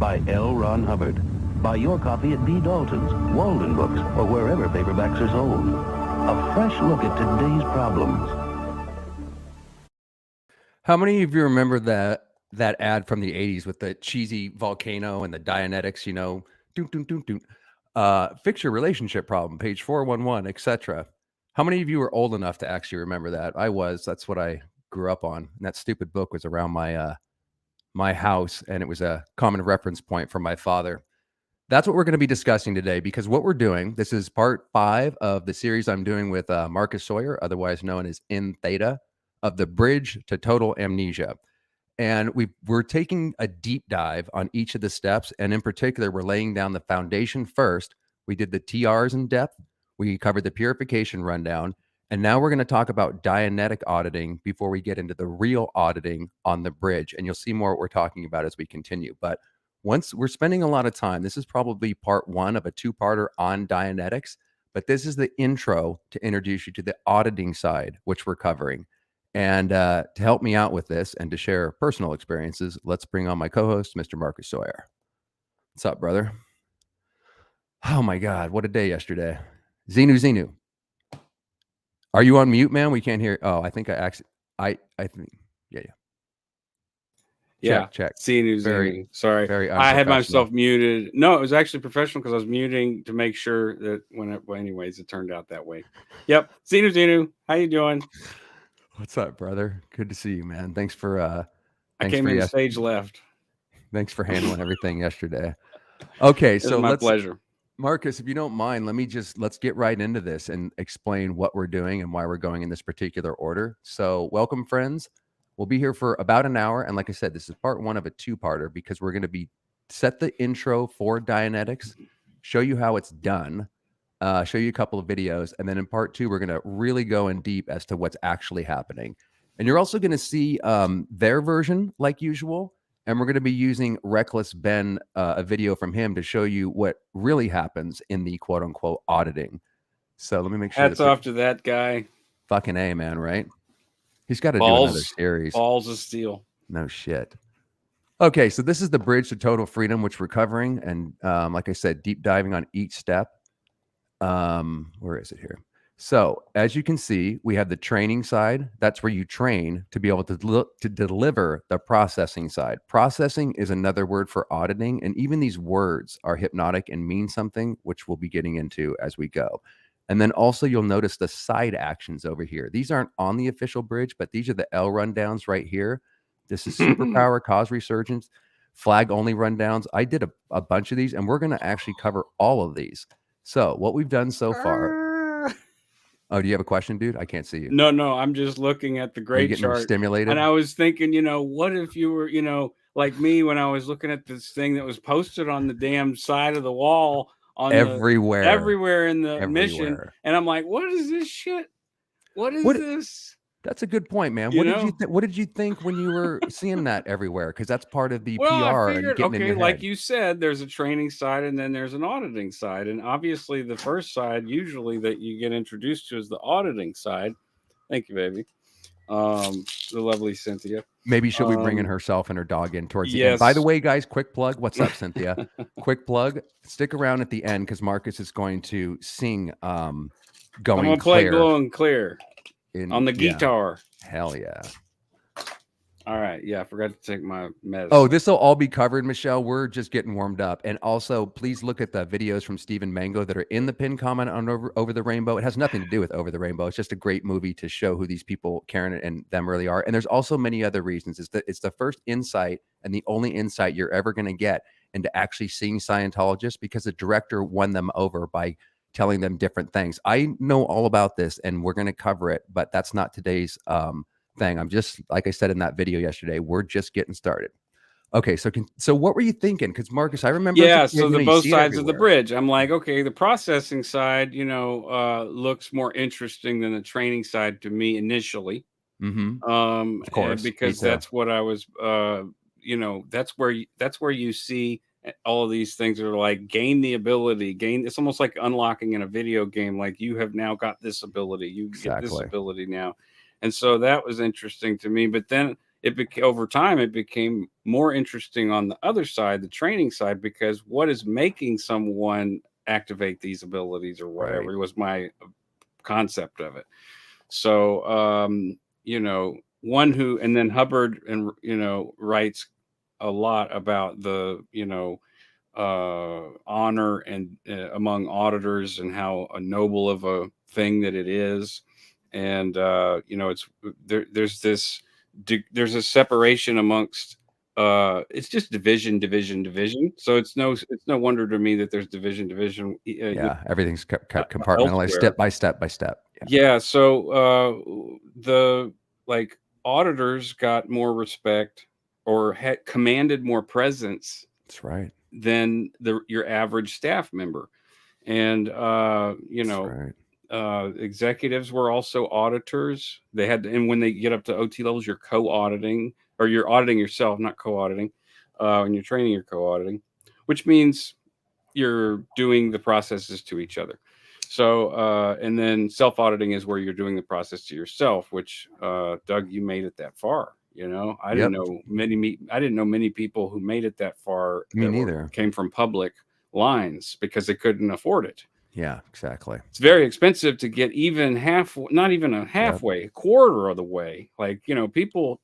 by L. Ron Hubbard. Buy your copy at B. Dalton's, Walden Books, or wherever paperbacks are sold. A fresh look at today's problems. How many of you remember that ad from the 80s with the cheesy volcano and the Dianetics, you know, fix your relationship problem, page 411, etc. How many of you are old enough to actually remember that? I was. That's what I grew up on. And that stupid book was around my house, and it was a common reference point for my father. That's what we're going to be discussing today, because what we're doing, this is part 5 of the series I'm doing with Marcus Sawyer, otherwise known as In-Theta, of the Bridge to Total Amnesia. And we're taking a deep dive on each of the steps. And in particular, we're laying down the foundation first. We did the TRs in depth. We covered the purification rundown. And now we're going to talk about Dianetic auditing before we get into the real auditing on the bridge. And you'll see more what we're talking about as we continue. But once we're spending a lot of time, this is probably part 1 of a 2-parter on Dianetics. But this is the intro to introduce you to the auditing side, which we're covering. And to help me out with this and to share personal experiences, let's bring on my co-host, Mr. Marcus Sawyer. What's up, brother? Oh my God, what a day yesterday. Xenu. Are you on mute, man? We can't hear. Oh, I think I think, yeah. Check. Xenu. Sorry. I had myself muted. No, it was actually professional because I was muting to make sure that anyways, it turned out that way. Yep. Xenu. How you doing? What's up, brother? Good to see you, man. Thanks for I came in stage left. Thanks for handling everything yesterday. Okay, so my pleasure. Marcus, if you don't mind, let's get right into this and explain what we're doing and why we're going in this particular order. So welcome, friends. We'll be here for about an hour. And like I said, this is part 1 of a 2-parter because we're going to set the intro for Dianetics, show you how it's done, show you a couple of videos. And then in part 2, we're going to really go in deep as to what's actually happening. And you're also going to see their version like usual. And we're going to be using Reckless Ben, a video from him to show you what really happens in the quote unquote auditing. So let me make sure. Hats off to that guy. Fucking A, man, right? He's got to do another series. Balls of steel. No shit. Okay, so this is the Bridge to Total Freedom, which we're covering. And like I said, deep diving on each step. Where is it here? So as you can see, we have the training side. That's where you train to be able to deliver the processing side. Processing is another word for auditing. And even these words are hypnotic and mean something, which we'll be getting into as we go. And then also you'll notice the side actions over here. These aren't on the official bridge, but these are the L rundowns right here. This is superpower, cause resurgence, flag only rundowns. I did a bunch of these, and we're going to actually cover all of these. So what we've done so far. Oh, do you have a question, dude? I can't see you. No, I'm just looking at the grade chart. Stimulated? And I was thinking, what if you were, like me when I was looking at this thing that was posted on the damn side of the wall on everywhere in the mission. And I'm like, what is this shit? What is this? That's a good point, man. What did you think when you were seeing that everywhere? Because that's part of the PR. I figured, okay, like you said, there's a training side and then there's an auditing side. And obviously the first side usually that you get introduced to is the auditing side. Thank you, baby. The lovely Cynthia. Maybe she'll be bringing herself and her dog in towards the end. By the way, guys, quick plug. What's up, Cynthia? Quick plug. Stick around at the end because Marcus is going to sing I'm going to play Glowing Clear. On the guitar. Hell yeah. All right. Yeah, I forgot to take my medicine. Oh, this will all be covered, Michelle. We're just getting warmed up. And also, please look at the videos from Stephen Mango that are in the pinned comment on Over the Rainbow. It has nothing to do with Over the Rainbow. It's just a great movie to show who these people, Karen and them, really are. And there's also many other reasons. It's the first insight and the only insight you're ever going to get into actually seeing Scientologists, because the director won them over by telling them different things. I know all about this and we're going to cover it, but that's not today's thing. I'm just, like I said in that video yesterday, we're just getting started. Okay, so what were you thinking? Because Marcus, I remember. Yeah, so the both sides of the bridge. I'm like, okay, the processing side, looks more interesting than the training side to me initially. Of course, because that's what I was. That's where you see all of these things that are like gain the ability, it's almost like unlocking in a video game. Like you have now got this ability, you get this ability now. And so that was interesting to me. But then, over time, it became more interesting on the other side, the training side, because what is making someone activate these abilities or whatever was my concept of it. So, you know, one who, and then Hubbard, and, you know, writes a lot about the, you know, honor and among auditors, and how a noble of a thing that it is. And, you know, it's there's a separation amongst, it's just division. So it's no wonder to me that there's division. Everything's kept compartmentalized step by step. Yeah. So the like auditors got more respect, or had commanded more presence. That's right. Than your average staff member. And you know, executives were also auditors. They had to, and when they get up to OT levels, you're co-auditing, or you're auditing yourself, not co-auditing. And you're training, you're co-auditing, which means you're doing the processes to each other. So and then self-auditing is where you're doing the process to yourself, which Doug, you made it that far. You know, I didn't know many people who made it that far. Me neither. Came from public lines because they couldn't afford it. Yeah, exactly. It's very expensive to get even not even a halfway, a quarter of the way. Like, you know, people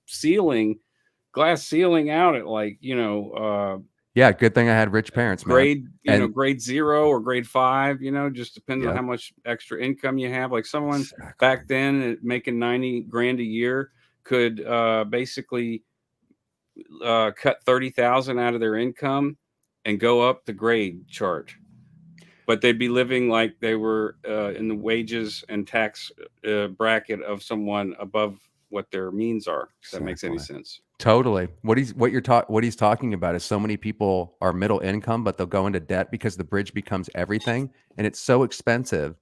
glass ceiling out at, like, you know, yeah, good thing I had rich parents, grade, grade 0 or grade 5, you know, just depends on how much extra income you have. Like someone back then making $90,000 a year could basically cut 30,000 out of their income and go up the grade chart, but they'd be living like they were in the wages and tax bracket of someone above what their means are. If that makes any sense. Totally. What he's talking about is so many people are middle income, but they'll go into debt because the bridge becomes everything, and it's so expensive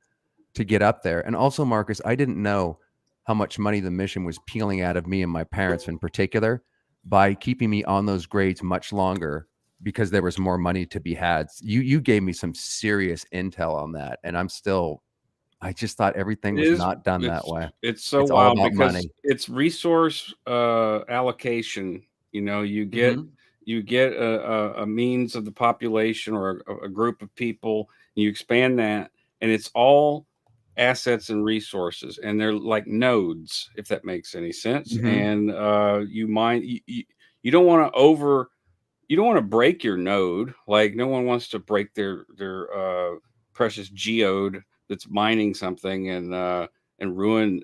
to get up there. And also, Marcus, I didn't know how much money the mission was peeling out of me and my parents in particular by keeping me on those grades much longer, because there was more money to be had. You gave me some serious intel on that, and I just thought everything was not done that way. It's wild because money. It's resource allocation. You know, you get a means of the population, or a group of people, and you expand that, and it's all assets and resources, and they're like nodes, if that makes any sense. And you don't want to break your node. Like, no one wants to break their precious geode that's mining something and ruin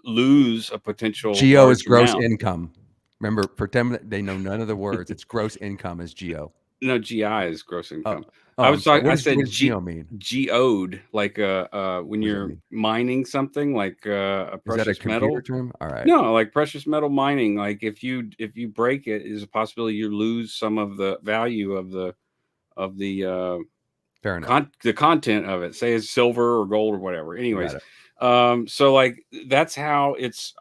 lose a potential. Geo is gross income. Remember, pretend that they know none of the words. It's gross income is geo. No, GI is gross income. I was talking. What does geo mean? Geode, like when you're mining something, like a precious metal term. All right. No, like precious metal mining. Like if you break it, is a possibility you lose some of the value of the fair enough. The content of it. Say it's silver or gold or whatever. Anyways, so like that's how it's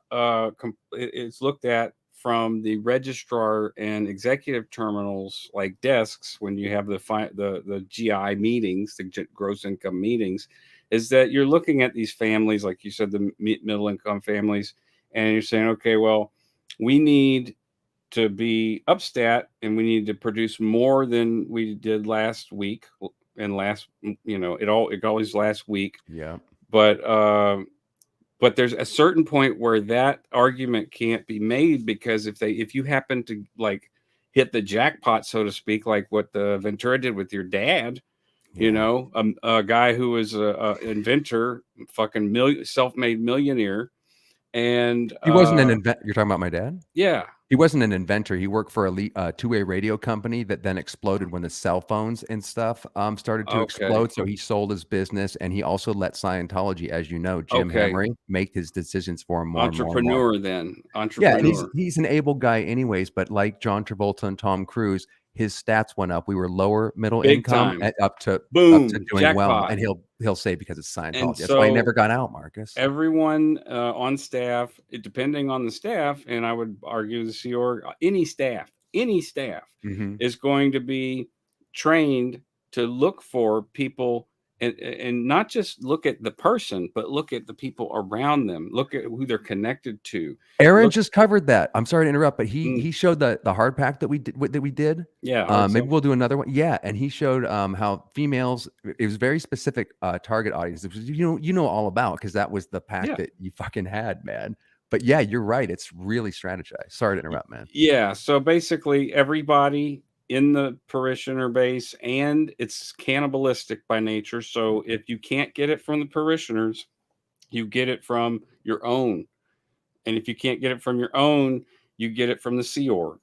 looked at from the registrar and executive terminals, like desks, when you have the GI meetings, the gross income meetings, is that you're looking at these families, like you said, the middle income families, and you're saying, okay, well, we need to be upstat, and we need to produce more than we did last week, and it always last week. Yeah. But there's a certain point where that argument can't be made, because if you happen to like hit the jackpot, so to speak, like what the Ventura did with your dad, you know, a guy who was a inventor, fucking self-made millionaire, and he wasn't an inventor. You're talking about my dad? Yeah. He wasn't an inventor. He worked for a two-way radio company that then exploded when the cell phones and stuff started to explode. So he sold his business, and he also let Scientology, as you know, Jim Hamry, make his decisions for him more Entrepreneur and more. Entrepreneur. Yeah, and he's an able guy anyways, but like John Travolta and Tom Cruise, his stats went up. We were lower middle income up to doing jackpot. Well, and he'll say because it's Scientology. That's why he never got out, Marcus. Everyone on staff, depending on the staff, and I would argue the Sea Org, any staff is going to be trained to look for people and not just look at the person, but look at the people around them. Look at who they're connected to. Aaron just covered that. I'm sorry to interrupt, but he showed the hard pack that we did. Yeah. Maybe we'll do another one. Yeah, and he showed how females. It was very specific target audience. Which you know all about, because that was the pack that you fucking had, man. But yeah, you're right. It's really strategized. Sorry to interrupt, man. Yeah. So basically, everybody in the parishioner base, and it's cannibalistic by nature. So if you can't get it from the parishioners, you get it from your own. And if you can't get it from your own, you get it from the Sea Org.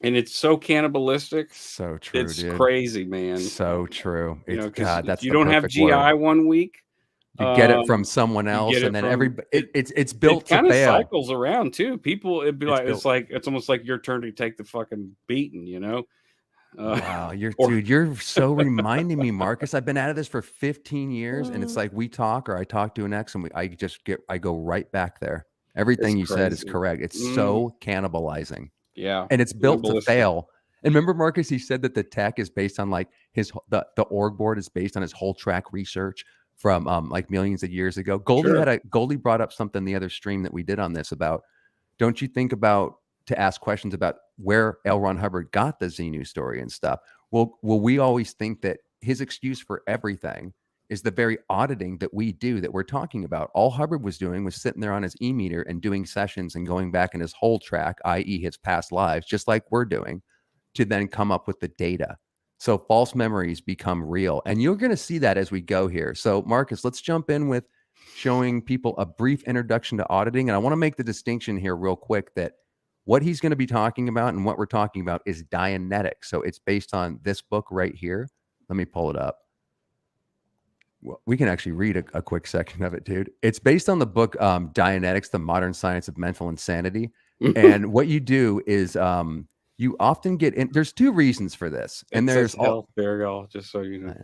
And it's so cannibalistic. So true. It's dude. Crazy, man. So true. You know, God, that's you don't have GI word. 1 week. You get it from someone else, and then it's built to fail. It kind of cycles around too. People, it'd be it's almost like your turn to take the fucking beating, you know. Wow, you're so reminding me, Marcus. I've been out of this for 15 years, and it's like we talk, or I talk to an ex, and I go right back there. Everything you said is correct. It's so cannibalizing. Yeah, and it's built to fail. And remember, Marcus, he said that the tech is based on like the org board is based on his whole track research from like millions of years ago. Goldie brought up something the other stream that we did on this about, don't you think about to ask questions about where L. Ron Hubbard got the Xenu story and stuff? Well, we always think that his excuse for everything is the very auditing that we do, that we're talking about. All Hubbard was doing was sitting there on his e-meter and doing sessions and going back in his whole track, i.e. his past lives, just like we're doing, to then come up with the data. So false memories become real. And you're going to see that as we go here. So Marcus, let's jump in with showing people a brief introduction to auditing. And I want to make the distinction here real quick that what he's going to be talking about and what we're talking about is Dianetics. So it's based on this book right here. Let me pull it up. Well, we can actually read a quick section of it, dude. It's based on the book Dianetics, The Modern Science of Mental Insanity. And what you do is you often get in. There's two reasons for this. And there's health burial, just so you know.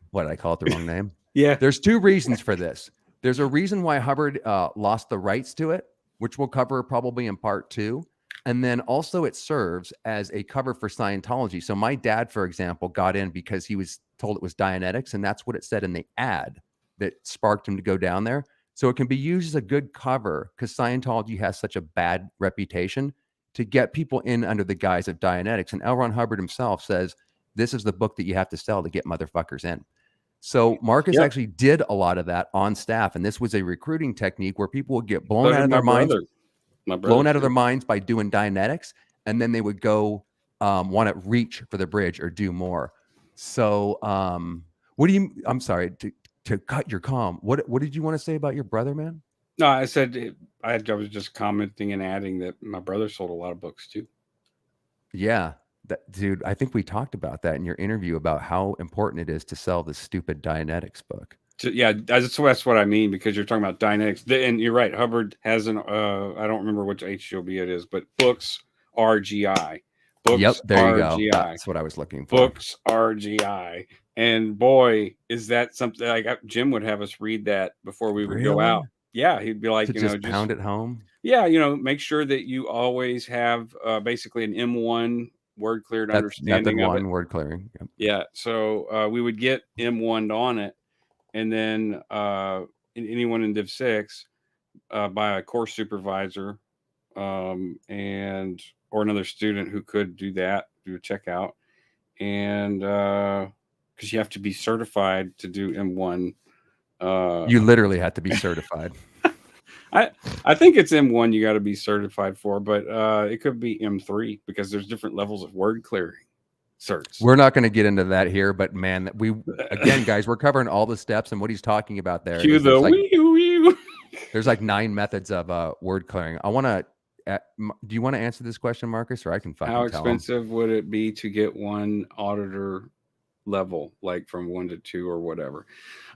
What, I call it the wrong name? Yeah. There's two reasons for this. There's a reason why Hubbard lost the rights to it, which we'll cover probably in part 2. And then also it serves as a cover for Scientology. So my dad, for example, got in because he was told it was Dianetics, and that's what it said in the ad that sparked him to go down there. So it can be used as a good cover because Scientology has such a bad reputation to get people in under the guise of Dianetics. And L. Ron Hubbard himself says, this is the book that you have to sell to get motherfuckers in. So Marcus actually did a lot of that on staff. And this was a recruiting technique where people would get blown out of their minds. Blown out of their minds by doing Dianetics, and then they would go want to reach for the bridge or do more. So what do you, I'm sorry to cut your calm. What did you want to say about your brother, man? No, I said I was just commenting and adding that my brother sold a lot of books too. Yeah, dude, I think we talked about that in your interview about how important it is to sell the stupid Dianetics book. Yeah, that's what I mean, because you're talking about Dianetics, and you're right. Hubbard has an I don't remember which HOB it is, but books RGI. Books, yep, there you RGI. Go. That's what I was looking for. Books RGI, and boy, is that something like Jim would have us read that before we would go out. Yeah, he'd be like, just pound it home. Yeah, make sure that you always have basically an M1 word cleared understanding of it. Word clearing. Yep. Yeah, so we would get M1'd on it. And then anyone in Div 6 by a course supervisor or another student who could do that, do a checkout. And because you have to be certified to do M1. You literally have to be certified. I think it's M1 you got to be certified for, but it could be M3 because there's different levels of word clearing. Certs. We're not going to get into that here, but man, again, guys, we're covering all the steps, and what he's talking about there. There's like 9 methods of word clearing. I want to. Do you want to answer this question, Marcus, or I can fucking How tell expensive would it be to get one auditor level, like from 1 to 2 or whatever?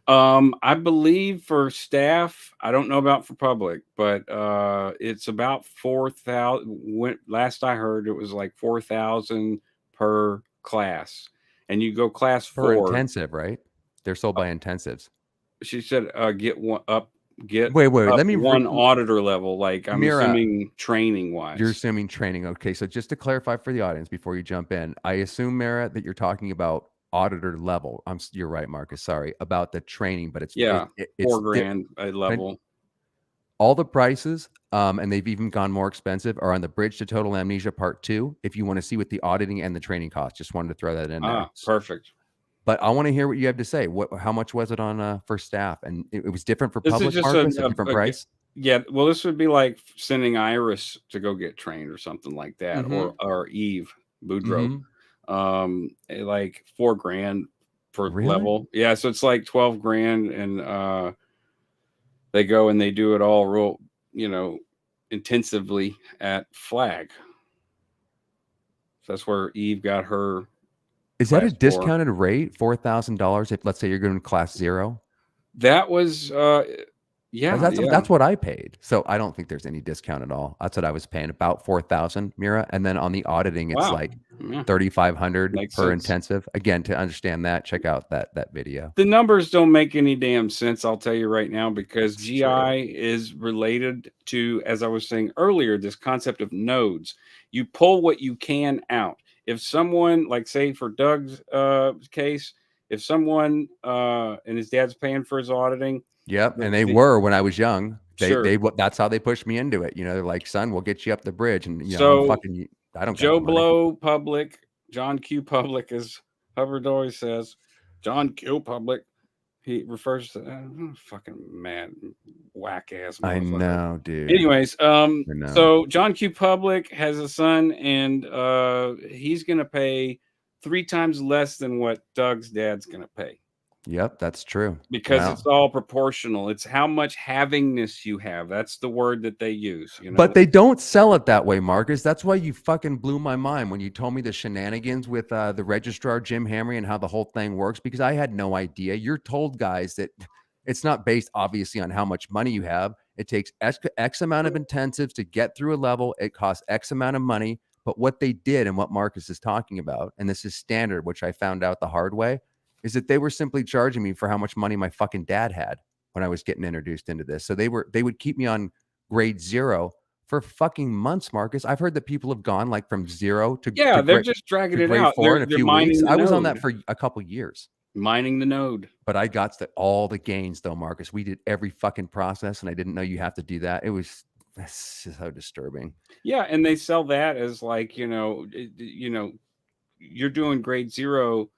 I believe for staff, I don't know about for public, but it's about 4,000. Last I heard, it was like 4,000 per class, and you go class 4 intensive, right? They're sold by intensives. She said get one up, wait, let me one auditor level, like I'm assuming training wise. You're assuming training. Okay, so just to clarify for the audience before you jump in, I assume, Mara, that you're talking about auditor level. You're right, Marcus. Sorry about the training, but it's $4,000 a level. All the prices, and they've even gone more expensive, are on the Bridge to Total Amnesia Part 2. If you want to see what the auditing and the training cost, just wanted to throw that in there. Perfect. But I want to hear what you have to say. How much was it on for staff? And it was different for this public, Marcus, a different price? Yeah, well, this would be like sending Iris to go get trained or something like that, or Eve Boudreaux. Like $4,000 per level. Yeah, so it's like $12,000, and they go and they do it all real, intensively at Flag. So that's where Eve got her. Is that a discounted rate? $4,000 if, let's say, you're going to class 0? That was that's what I paid. So I don't think there's any discount at all. That's what I was paying, about $4,000, Mira. And then on the auditing, it's like $3,500 per intensive. Again, to understand that, check out that video. The numbers don't make any damn sense, I'll tell you right now, because GI is related to, as I was saying earlier, this concept of nodes. You pull what you can out. If someone, like say for Doug's case, if someone and his dad's paying for his auditing. Yep, and they were when I was young. They that's how they pushed me into it. They're like, "Son, we'll get you up the bridge," and I don't. Joe Blow Public, John Q Public, as Hubbard always says, John Q Public. He refers to fucking mad, whack ass. I know, dude. Anyways, so John Q Public has a son, and he's gonna pay 3 times less than what Doug's dad's gonna pay. Yep, that's true. Because it's all proportional. It's how much havingness you have. That's the word that they use. But they don't sell it that way, Marcus. That's why you fucking blew my mind when you told me the shenanigans with the registrar, Jim Hamry, and how the whole thing works, because I had no idea. You're told, guys, that it's not based, obviously, on how much money you have. It takes X amount of intensives to get through a level. It costs X amount of money. But what they did, and what Marcus is talking about, and this is standard, which I found out the hard way, is that they were simply charging me for how much money my fucking dad had when I was getting introduced into this. So they would keep me on grade 0 for fucking months, Marcus. I've heard that people have gone like from 0 to they're just dragging it out. 4 in a few weeks. I was on that for a couple years. Mining the node. But I got all the gains though, Marcus. We did every fucking process, and I didn't know you have to do that. That's just so disturbing. Yeah, and they sell that as like, you're doing grade 0.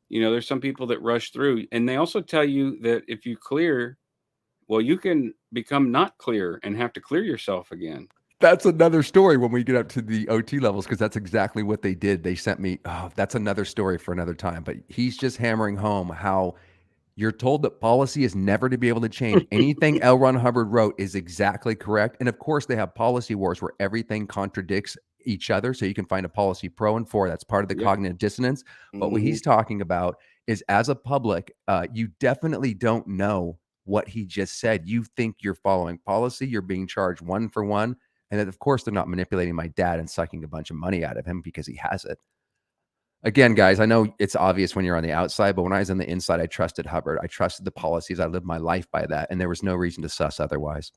There's some people that rush through, and they also tell you that if you clear, well, you can become not clear and have to clear yourself again. That's another story when we get up to the OT levels, because that's exactly what they did. They sent me, that's another story for another time, but he's just hammering home how you're told that policy is never to be able to change. Anything L. Ron Hubbard wrote is exactly correct. And of course, they have policy wars where everything contradicts each other. So you can find a policy pro and for. That's part of the cognitive dissonance. But what he's talking about is, as a public, you definitely don't know what he just said. You think you're following policy. You're being charged 1 for 1. And then, of course, they're not manipulating my dad and sucking a bunch of money out of him because he has it. Again, guys, I know it's obvious when you're on the outside, but when I was on the inside, I trusted Hubbard. I trusted the policies. I lived my life by that, and there was no reason to suss otherwise.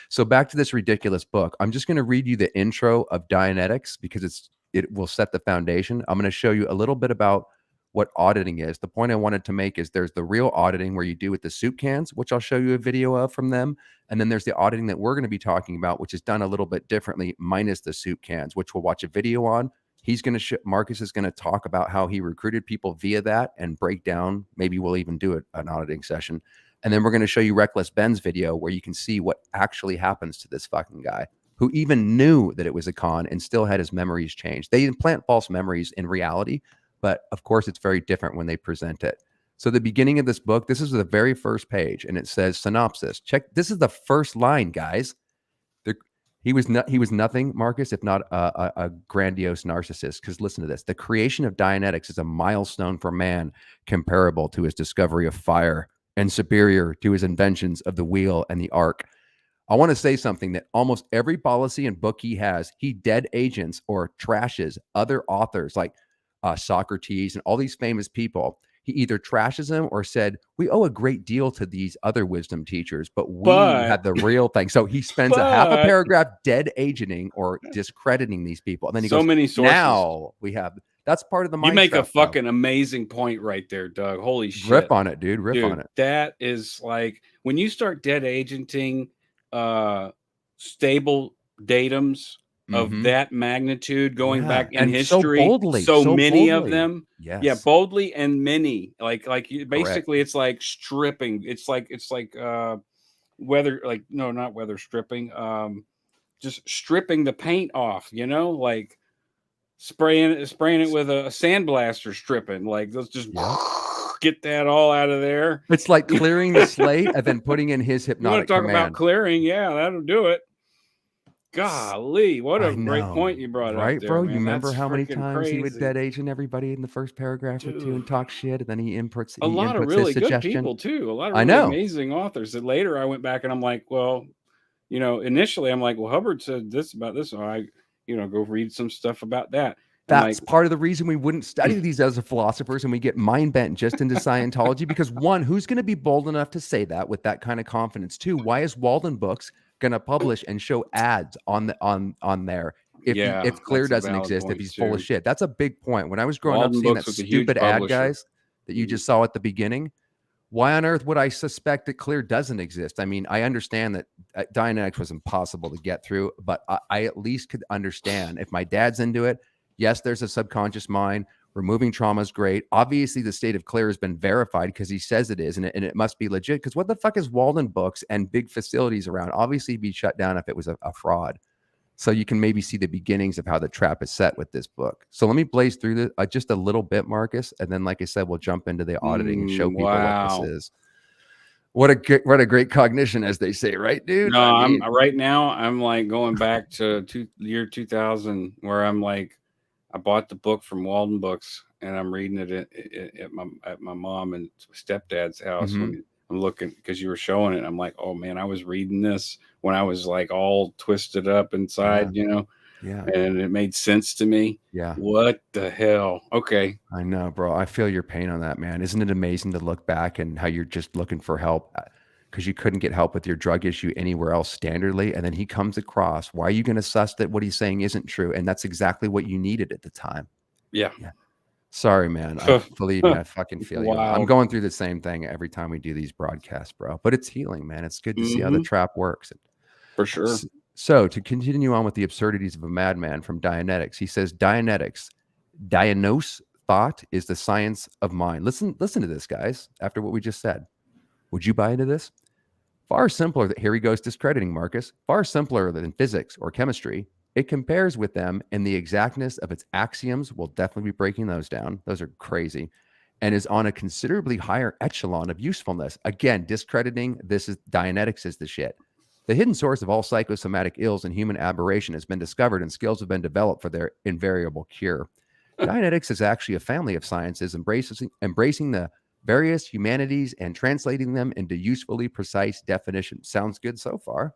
So back to this ridiculous book. I'm just going to read you the intro of Dianetics because it will set the foundation. I'm going to show you a little bit about what auditing is. The point I wanted to make is there's the real auditing where you do with the soup cans, which I'll show you a video of from them. And then there's the auditing that we're going to be talking about, which is done a little bit differently, minus the soup cans, which we'll watch a video on. He's going to Marcus is going to talk about how he recruited people via that and break down. Maybe we'll even do an auditing session. And then we're going to show you Reckless Ben's video where you can see what actually happens to this fucking guy who even knew that it was a con and still had his memories changed. They implant false memories in reality, but of course it's very different when they present it. So the beginning of this book, this is the very first page, and it says synopsis. Check. This is the first line, guys. He was nothing, Marcus, if not a grandiose narcissist. Because listen to this. The creation of Dianetics is a milestone for man, comparable to his discovery of fire and superior to his inventions of the wheel and the arc. I want to say something that almost every policy and book he has, he dead agents or trashes other authors like Socrates and all these famous people. He either trashes them or said, we owe a great deal to these other wisdom teachers, but we had the real thing. So he spends a half a paragraph dead agenting or discrediting these people. And then he goes, many sources. Now we have That's part of the mind. You make a fucking amazing point right there, Doug. Holy shit. Rip on it, dude. Rip on it. That is like when you start dead agenting stable datums of that magnitude going back in history, so boldly, many of them. Yes. Yeah, boldly and many. Like basically it's like stripping. It's like weather, like no, not weather stripping. Just stripping the paint off, you know, like spraying it with a sandblaster, stripping, like let's just get that all out of there. It's like clearing the slate and then putting in his hypnotic you want to talk command. about clearing? Yeah, that'll do it. Golly, what a great point you brought up, right, there, bro? man. You remember That's how many times crazy. he would dead agent everybody in the first paragraph or two and talk shit, and then he inputs a lot of really good people too. A lot of really amazing authors that later I went back and I'm like, well, you know, initially I'm like, well, Hubbard said this about this, so I, you know, go read some stuff about that. That's part of the reason we wouldn't study these as philosophers and we get mind bent just into Scientology, because one, who's going to be bold enough to say that with that kind of confidence? Two, why is Walden Books going to publish and show ads on there if Clear doesn't exist, if he's full of shit? That's a big point. When I was growing up seeing that stupid ad guys that you just saw at the beginning, why on earth would I suspect that Clear doesn't exist? I mean, I understand that Dianetics was impossible to get through, but I at least could understand if my dad's into it. Yes, there's a subconscious mind. Removing trauma is great. Obviously, the state of Clear has been verified because he says it is, and it must be legit. Because what the fuck is Walden Books and big facilities around? Obviously, be shut down if it was a fraud. So you can maybe see the beginnings of how the trap is set with this book. So let me blaze through this just a little bit, Marcus, and then, like I said, we'll jump into the auditing and show people what this is. What a great cognition, as they say, right, dude? No, I'm right now. I'm like going back to year 2000, where I'm like, I bought the book from Walden Books and I'm reading it at my mom and stepdad's house. When I'm looking, because you were showing it, I'm like, oh man, I was reading this when I was like all twisted up inside, you know? Yeah. And it made sense to me. Yeah. What the hell? Okay. I know, bro. I feel your pain on that, man. Isn't it amazing to look back and how you're just looking for help because you couldn't get help with your drug issue anywhere else standardly? And then he comes across, why are you going to suss that what he's saying isn't true? And that's exactly what you needed at the time. Yeah. Sorry, man. Believe me, I fucking feel you. I'm going through the same thing every time we do these broadcasts, bro. But it's healing, man. It's good to see how the trap works. For sure. So to continue on with the absurdities of a madman from Dianetics, he says, Dianetics, diagnose thought is the science of mind. Listen to this, guys, after what we just said. Would you buy into this? Far simpler, here he goes discrediting Marcus, far simpler than physics or chemistry. It compares with them in the exactness of its axioms. We'll definitely be breaking those down. Those are crazy. And is on a considerably higher echelon of usefulness. Again, discrediting this is Dianetics is the shit. The hidden source of all psychosomatic ills and human aberration has been discovered and skills have been developed for their invariable cure. Dianetics is actually a family of sciences embracing the various humanities and translating them into usefully precise definitions. Sounds good so far.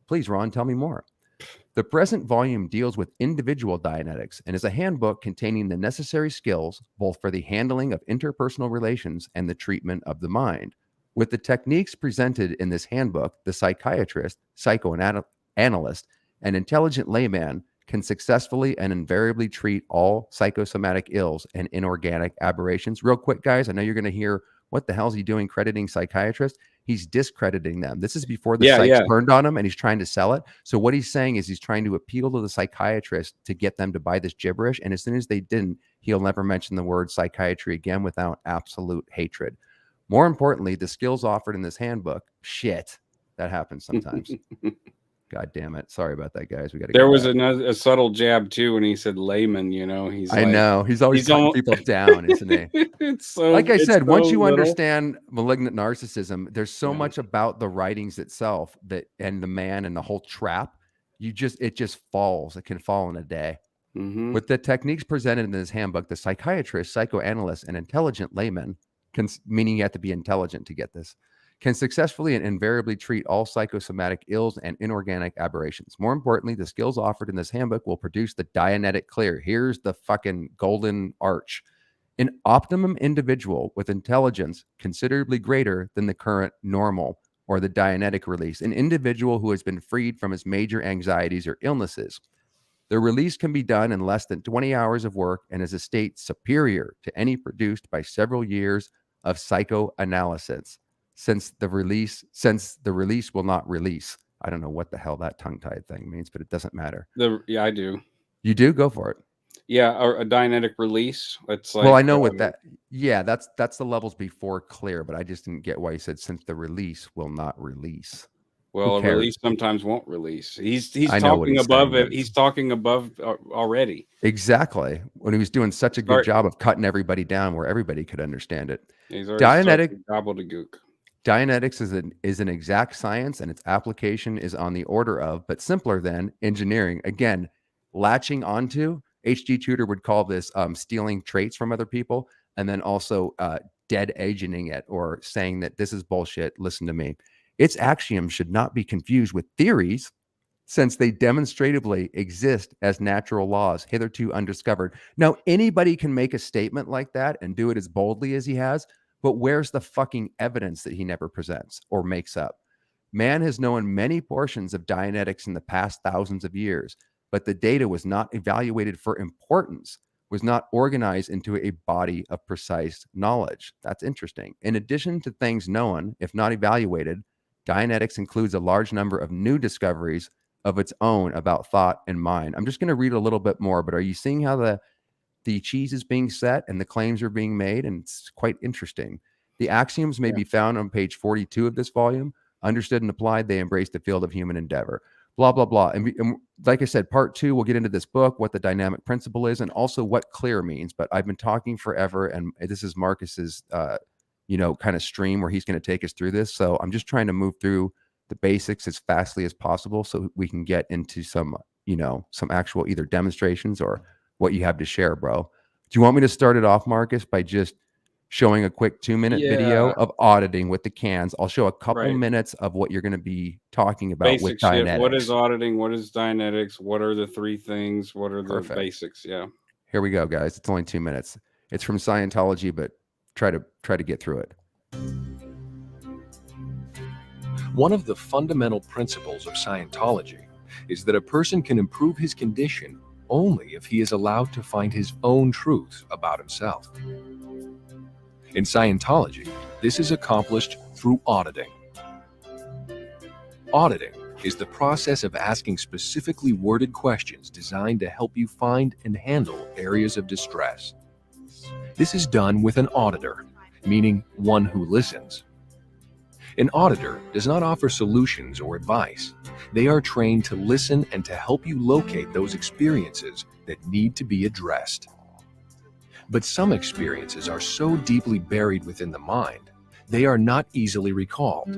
Please, Ron, tell me more. The present volume deals with individual Dianetics and is a handbook containing the necessary skills both for the handling of interpersonal relations and the treatment of the mind. With the techniques presented in this handbook, the psychiatrist, psychoanalyst, and intelligent layman can successfully and invariably treat all psychosomatic ills and inorganic aberrations. Real quick, guys, I know you're going to hear, what the hell is he doing crediting psychiatrists? He's discrediting them. This is before the psychs turned on him and he's trying to sell it. So what he's saying is he's trying to appeal to the psychiatrist to get them to buy this gibberish. And as soon as they didn't, he'll never mention the word psychiatry again without absolute hatred. More importantly, the skills offered in this handbook, shit, that happens sometimes. God damn it. Sorry about that, guys. We got to. There was a subtle jab too when he said layman, you know. I know. He's always cutting people down, isn't he? It's so, like I said, once you understand malignant narcissism, there's so much about the writings itself and the man and the whole trap. It just falls. It can fall in a day. With the techniques presented in this handbook, the psychiatrist, psychoanalyst, and intelligent layman, meaning you have to be intelligent to get this, can successfully and invariably treat all psychosomatic ills and inorganic aberrations. More importantly, the skills offered in this handbook will produce the Dianetic clear. Here's the fucking golden arch. An optimum individual with intelligence considerably greater than the current normal or the Dianetic release. An individual who has been freed from his major anxieties or illnesses. The release can be done in less than 20 hours of work and is a state superior to any produced by several years of psychoanalysis. Since the release will not release. I don't know what the hell that tongue-tied thing means, but it doesn't matter. Yeah, I do. You do? Go for it. Yeah, or a Dianetic release. It's like, well, I know what that. Yeah, that's the levels before clear, but I just didn't get why you said since the release will not release. Well, a release sometimes won't release. He's talking above it. He's talking above already. Exactly. When he was doing such a good job of cutting everybody down where everybody could understand it. He's already gobbledygook. Dianetics is an exact science, and its application is on the order of, but simpler than, engineering. Again, latching onto. H.G. Tudor would call this stealing traits from other people, and then also dead agenting it, or saying that this is bullshit, listen to me. Its axioms should not be confused with theories, since they demonstratively exist as natural laws, hitherto undiscovered. Now, anybody can make a statement like that and do it as boldly as he has, but where's the fucking evidence that he never presents or makes up? Man has known many portions of Dianetics in the past thousands of years, but the data was not evaluated for importance, was not organized into a body of precise knowledge. That's interesting. In addition to things known, if not evaluated, Dianetics includes a large number of new discoveries of its own about thought and mind. I'm just going to read a little bit more, but are you seeing how the cheese is being set and the claims are being made? And it's quite interesting. The axioms may be found on page 42 of this volume. Understood and applied, they embrace the field of human endeavor. Blah, blah, blah. And like I said, part 2, we'll get into this book, what the dynamic principle is, and also what clear means. But I've been talking forever, and this is Marcus's, kind of stream where he's going to take us through this. So I'm just trying to move through the basics as fastly as possible so we can get into some actual either demonstrations or what you have to share, bro. Do you want me to start it off, Marcus, by just showing a quick 2-minute video of auditing with the cans? I'll show a couple minutes of what you're going to be talking about basic with Dianetics. Shit. What is auditing? What is Dianetics? What are the 3 things? What are the basics? Yeah. Here we go, guys. It's only 2 minutes. It's from Scientology, but try to get through it. One of the fundamental principles of Scientology is that a person can improve his condition only if he is allowed to find his own truth about himself. In Scientology, this is accomplished through auditing. Auditing is the process of asking specifically worded questions designed to help you find and handle areas of distress. This is done with an auditor, meaning one who listens. An auditor does not offer solutions or advice. They are trained to listen and to help you locate those experiences that need to be addressed. But some experiences are so deeply buried within the mind, they are not easily recalled.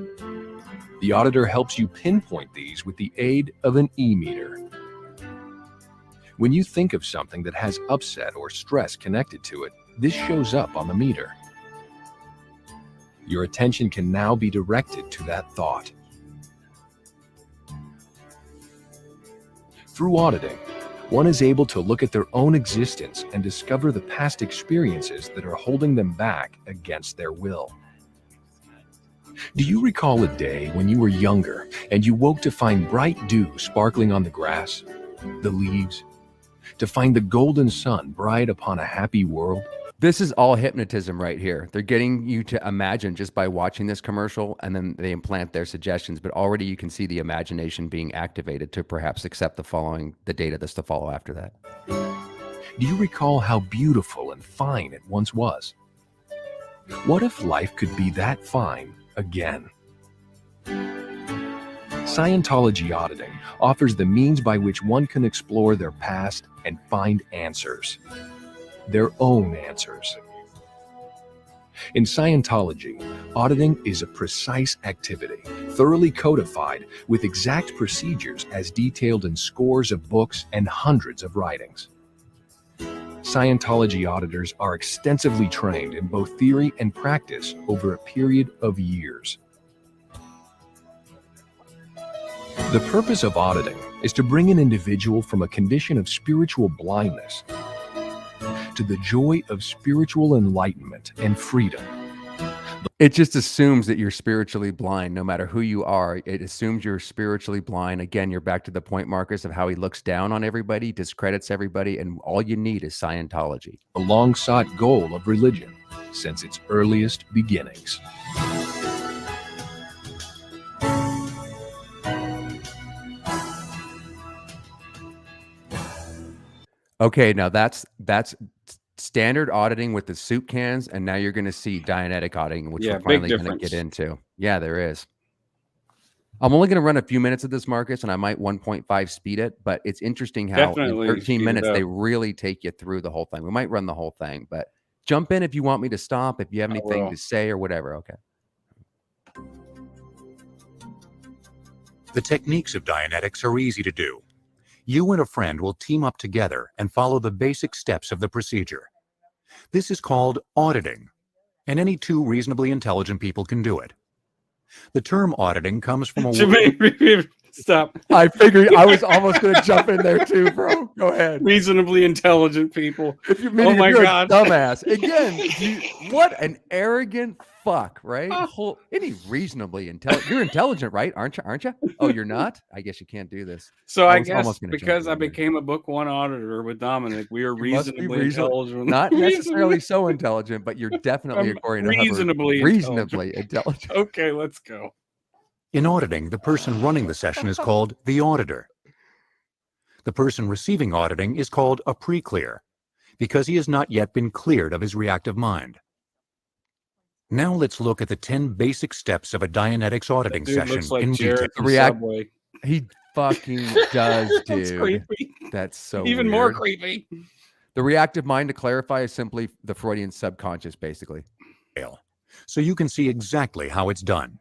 The auditor helps you pinpoint these with the aid of an e-meter. When you think of something that has upset or stress connected to it, this shows up on the meter. Your attention can now be directed to that thought. Through auditing, one is able to look at their own existence and discover the past experiences that are holding them back against their will. Do you recall a day when you were younger and you woke to find bright dew sparkling on the grass, the leaves, to find the golden sun bright upon a happy world? This is all hypnotism right here. They're getting you to imagine just by watching this commercial, and then they implant their suggestions. But already you can see the imagination being activated to perhaps accept the data that's to follow after that. Do you recall how beautiful and fine it once was? What if life could be that fine again? Scientology auditing offers the means by which one can explore their past and find answers. Their own answers. In Scientology, auditing is a precise activity, thoroughly codified with exact procedures as detailed in scores of books and hundreds of writings. Scientology auditors are extensively trained in both theory and practice over a period of years. The purpose of auditing is to bring an individual from a condition of spiritual blindness to the joy of spiritual enlightenment and freedom. It just assumes that you're spiritually blind, no matter who you are. It assumes you're spiritually blind. Again, you're back to the point, Marcus, of how he looks down on everybody, discredits everybody, and all you need is Scientology. The long-sought goal of religion since its earliest beginnings. Okay, now that's standard auditing with the soup cans, and now you're going to see Dianetic auditing, which we're finally going to get into. Yeah, there is. I'm only going to run a few minutes of this, Marcus, and I might 1.5 speed it, but it's interesting how in 13 minutes they really take you through the whole thing. We might run the whole thing, but jump in if you want me to stop, if you have anything to say or whatever. Okay. The techniques of Dianetics are easy to do. You and a friend will team up together and follow the basic steps of the procedure. This is called auditing, and any two reasonably intelligent people can do it. The term auditing comes from a word... Stop. I figured I was almost going to jump in there too, bro. Go ahead. Reasonably intelligent people. If you mean, you're a dumbass. Again, what an arrogant fuck, right? Any reasonably intelligent. You're intelligent, right? Aren't you? Oh, you're not? I guess you can't do this. So I guess because I became a book one auditor with Dominic, we are reasonably intelligent. Not necessarily so intelligent, but you're definitely, according to reasonably intelligent. Okay, let's go. In auditing, the person running the session is called the auditor. The person receiving auditing is called a pre-clear, because he has not yet been cleared of his reactive mind. Now let's look at the 10 basic steps of a Dianetics auditing session in detail. He fucking does, dude. That's creepy. That's so even weird. More creepy. The reactive mind, to clarify, is simply the Freudian subconscious, basically. So you can see exactly how it's done.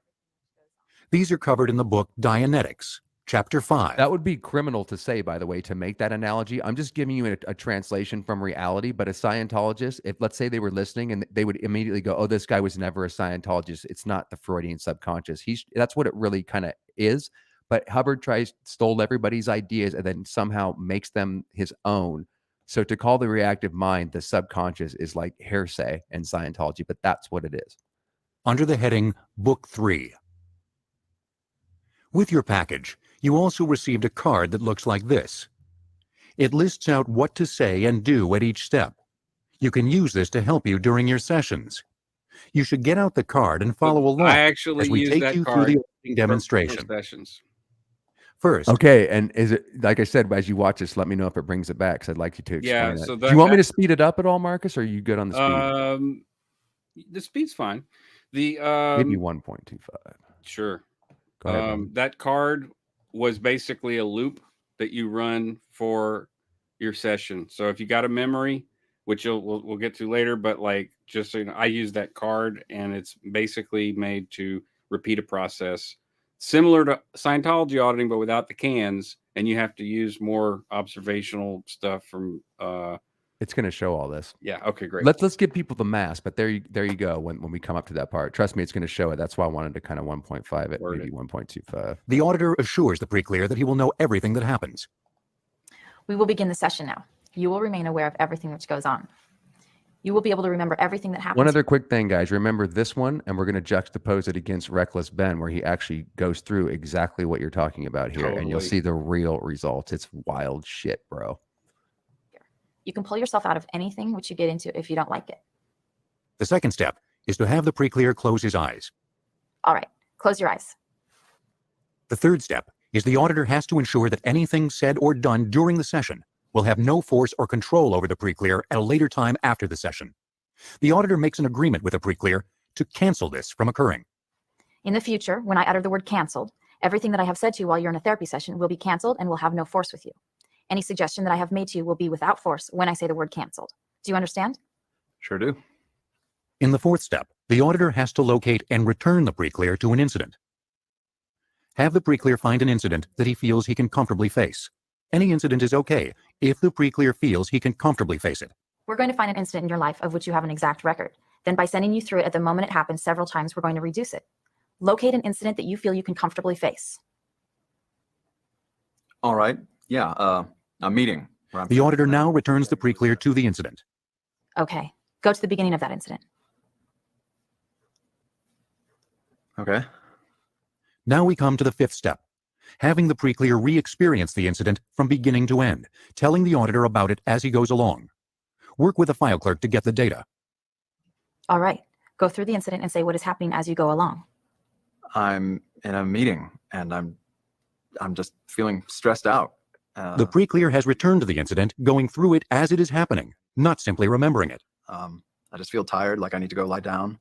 These are covered in the book Dianetics, Chapter 5. That would be criminal to say, by the way, to make that analogy. I'm just giving you a translation from reality, but a Scientologist, if let's say they were listening and they would immediately go, oh, this guy was never a Scientologist. It's not the Freudian subconscious. That's what it really kind of is. But Hubbard stole everybody's ideas and then somehow makes them his own. So to call the reactive mind the subconscious is like hearsay in Scientology, but that's what it is. Under the heading Book 3. With your package, you also received a card that looks like this. It lists out what to say and do at each step. You can use this to help you during your sessions. You should get out the card and follow along as we take you through the opening demonstration. First. Okay, and is it, like I said, as you watch this, let me know if it brings it back, because I'd like you to explain so that. Do you want me to speed it up at all, Marcus, or are you good on the speed? The speed's fine. Maybe 1.25. Sure. Ahead, that card was basically a loop that you run for your session. So if you got a memory, which we'll get to later, but like just so you know, I use that card and it's basically made to repeat a process similar to Scientology auditing, but without the cans, and you have to use more observational stuff from it's going to show all this. Yeah. Okay, great. Let's give people the mass, but there you go. When we come up to that part, trust me, it's going to show it. That's why I wanted to kind of 1.5 it, maybe 1.25. The auditor assures the pre-clear that he will know everything that happens. We will begin the session now. You will remain aware of everything which goes on. You will be able to remember everything that happens. One other quick thing, guys. Remember this one, and we're going to juxtapose it against Reckless Ben, where he actually goes through exactly what you're talking about here, and you'll see the real results. It's wild shit, bro. You can pull yourself out of anything which you get into if you don't like it. The second step is to have the pre-clear close his eyes. All right, close your eyes. The third step is the auditor has to ensure that anything said or done during the session will have no force or control over the pre-clear at a later time after the session. The auditor makes an agreement with the pre-clear to cancel this from occurring. In the future, when I utter the word canceled, everything that I have said to you while you're in a therapy session will be canceled and will have no force with you. Any suggestion that I have made to you will be without force when I say the word canceled. Do you understand? Sure do. In the fourth step, the auditor has to locate and return the pre-clear to an incident. Have the pre-clear find an incident that he feels he can comfortably face. Any incident is okay if the pre-clear feels he can comfortably face it. We're going to find an incident in your life of which you have an exact record. Then by sending you through it at the moment it happens several times, we're going to reduce it. Locate an incident that you feel you can comfortably face. All right. Yeah. A meeting. The auditor now returns the pre-clear to the incident. Okay. Go to the beginning of that incident. Okay. Now we come to the fifth step, having the pre-clear re-experience the incident from beginning to end, telling the auditor about it as he goes along. Work with a file clerk to get the data. All right. Go through the incident and say what is happening as you go along. I'm in a meeting and I'm just feeling stressed out. The pre-clear has returned to the incident, going through it as it is happening, not simply remembering it. I just feel tired, like I need to go lie down.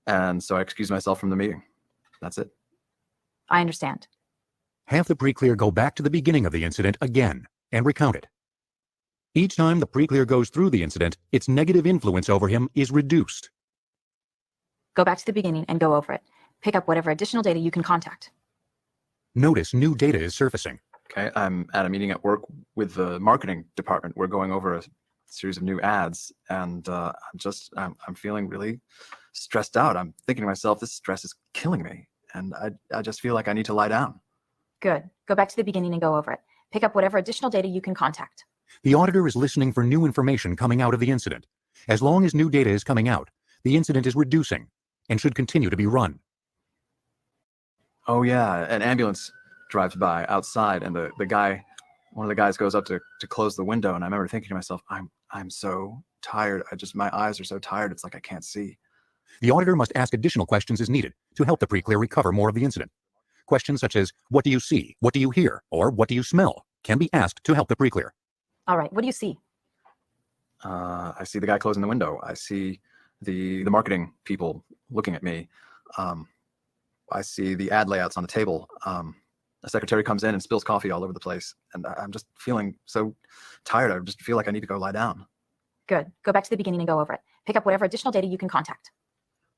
And so I excuse myself from the meeting. That's it. I understand. Have the pre-clear go back to the beginning of the incident again and recount it. Each time the pre-clear goes through the incident, its negative influence over him is reduced. Go back to the beginning and go over it. Pick up whatever additional data you can contact. Notice new data is surfacing. Okay, I'm at a meeting at work with the marketing department. We're going over a series of new ads, and I'm feeling really stressed out. I'm thinking to myself, this stress is killing me, and I just feel like I need to lie down. Good. Go back to the beginning and go over it. Pick up whatever additional data you can contact. The auditor is listening for new information coming out of the incident. As long as new data is coming out, the incident is reducing and should continue to be run. Oh yeah, an ambulance drives by outside, and one of the guys goes up to close the window, and I remember thinking to myself, I'm so tired. My eyes are so tired. It's like I can't see. The auditor must ask additional questions as needed to help the pre-clear recover more of the incident. Questions such as, what do you see? What do you hear? Or what do you smell? Can be asked to help the pre-clear. All right. What do you see? I see the guy closing the window. I see the marketing people looking at me. I see the ad layouts on the table. A secretary comes in and spills coffee all over the place. And I'm just feeling so tired. I just feel like I need to go lie down. Good. Go back to the beginning and go over it. Pick up whatever additional data you can contact.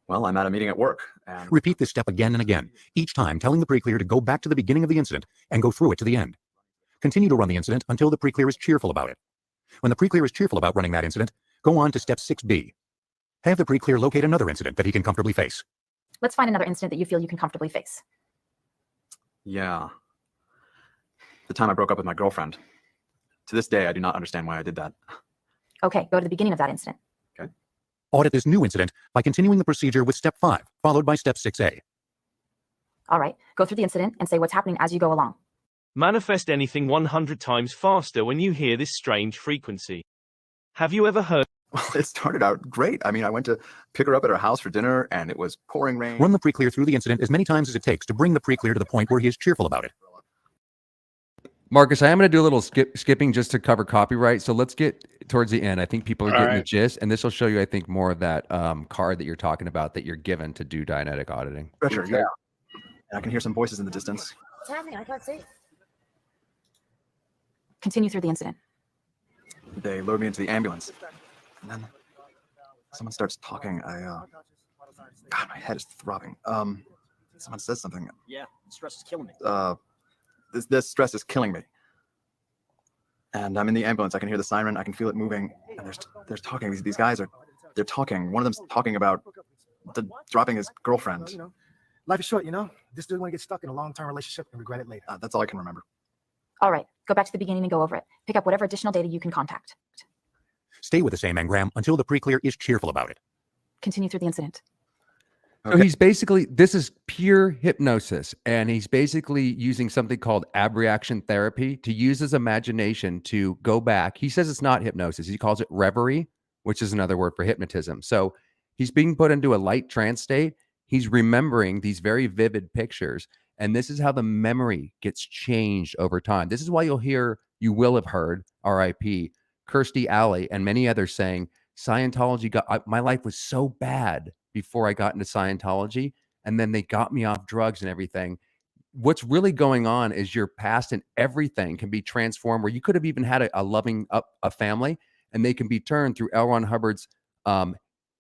Well, I'm at a meeting at work. And repeat this step again and again, each time telling the pre-clear to go back to the beginning of the incident and go through it to the end. Continue to run the incident until the pre-clear is cheerful about it. When the pre-clear is cheerful about running that incident, go on to step 6B. Have the pre-clear locate another incident that he can comfortably face. Let's find another incident that you feel you can comfortably face. Yeah. The time I broke up with my girlfriend. To this day, I do not understand why I did that. Okay, go to the beginning of that incident. Okay. Audit this new incident by continuing the procedure with step 5, followed by step 6A. All right, go through the incident and say what's happening as you go along. Manifest anything 100 times faster when you hear this strange frequency. Have you ever heard? Well, it started out great. I mean, I went to pick her up at her house for dinner, and it was pouring rain. Run the pre-clear through the incident as many times as it takes to bring the pre-clear to the point where he is cheerful about it. Marcus, I am going to do a little skipping just to cover copyright. So let's get towards the end. I think people are getting the gist, and this will show you, I think, more of that card that you're talking about that you're given to do Dianetic auditing. Pressure, yeah. And I can hear some voices in the distance. What's happening? I can't see. Continue through the incident. They load me into the ambulance, and then someone starts talking. God, my head is throbbing. Someone says something. Yeah, stress is killing me. This stress is killing me. And I'm in the ambulance. I can hear the siren. I can feel it moving. And there's talking. These guys they're talking. One of them's talking about dropping his girlfriend. You know, life is short, you know. This dude want to get stuck in a long-term relationship and regret it later. That's all I can remember. All right, go back to the beginning and go over it. Pick up whatever additional data you can contact. Stay with the same engram until the pre-clear is cheerful about it. Continue through the incident. So he's basically, this is pure hypnosis, and he's basically using something called abreaction therapy to use his imagination to go back. He says it's not hypnosis. He calls it reverie, which is another word for hypnotism. So he's being put into a light trance state. He's remembering these very vivid pictures, and this is how the memory gets changed over time. This is why you will have heard, R.I.P., Kirstie Alley and many others saying, Scientology my life was so bad before I got into Scientology, and then they got me off drugs and everything. What's really going on is your past and everything can be transformed, where you could have even had a loving a family, and they can be turned through L. Ron Hubbard's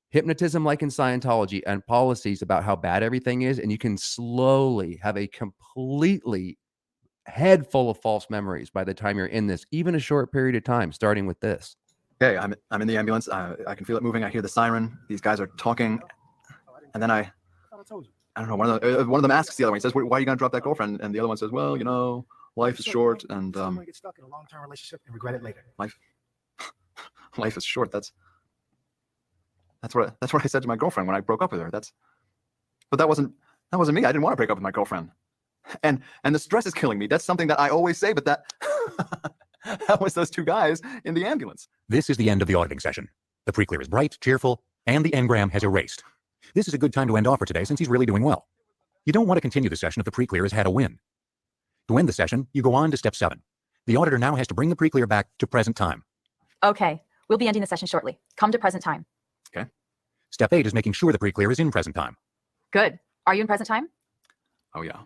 hypnotism, like in Scientology, and policies about how bad everything is, and you can slowly have a completely head full of false memories by the time you're in this, even a short period of time, starting with this. Okay, I'm in the ambulance. I can feel it moving. I hear the siren. These guys are talking, and then I don't know. One of them asks the other one. He says, "Why are you gonna drop that girlfriend?" And the other one says, "Well, you know, life is short, and get stuck in a long-term relationship and regret it later." Life is short. That's what I said to my girlfriend when I broke up with her. But that wasn't That wasn't me. I didn't want to break up with my girlfriend. And the stress is killing me. That's something that I always say, but that that was those two guys in the ambulance. This is the end of the auditing session. The pre-clear is bright, cheerful, and the engram has erased. This is a good time to end off for today since he's really doing well. You don't want to continue the session if the pre-clear has had a win. To end the session, you go on to step 7. The auditor now has to bring the pre-clear back to present time. Okay, we'll be ending the session shortly. Come to present time. Okay. Step 8 is making sure the pre-clear is in present time. Good. Are you in present time? Oh, yeah.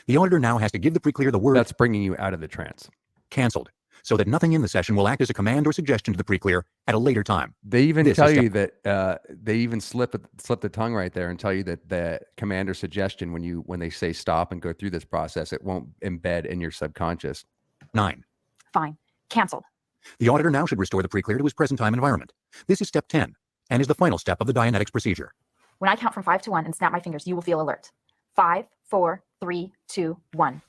The auditor now has to give the pre-clear the word That's bringing you out of the trance. canceled, so that nothing in the session will act as a command or suggestion to the pre-clear at a later time. They even This tell is you that they even slip the tongue right there and tell you that the command or suggestion when they say stop and go through this process, it won't embed in your subconscious. 9. Fine. Canceled. The auditor now should restore the pre-clear to his present time environment. This is step 10 and is the final step of the Dianetics procedure. When I count from 5 to 1 and snap my fingers, you will feel alert. 5, 4, 3, 2, 1.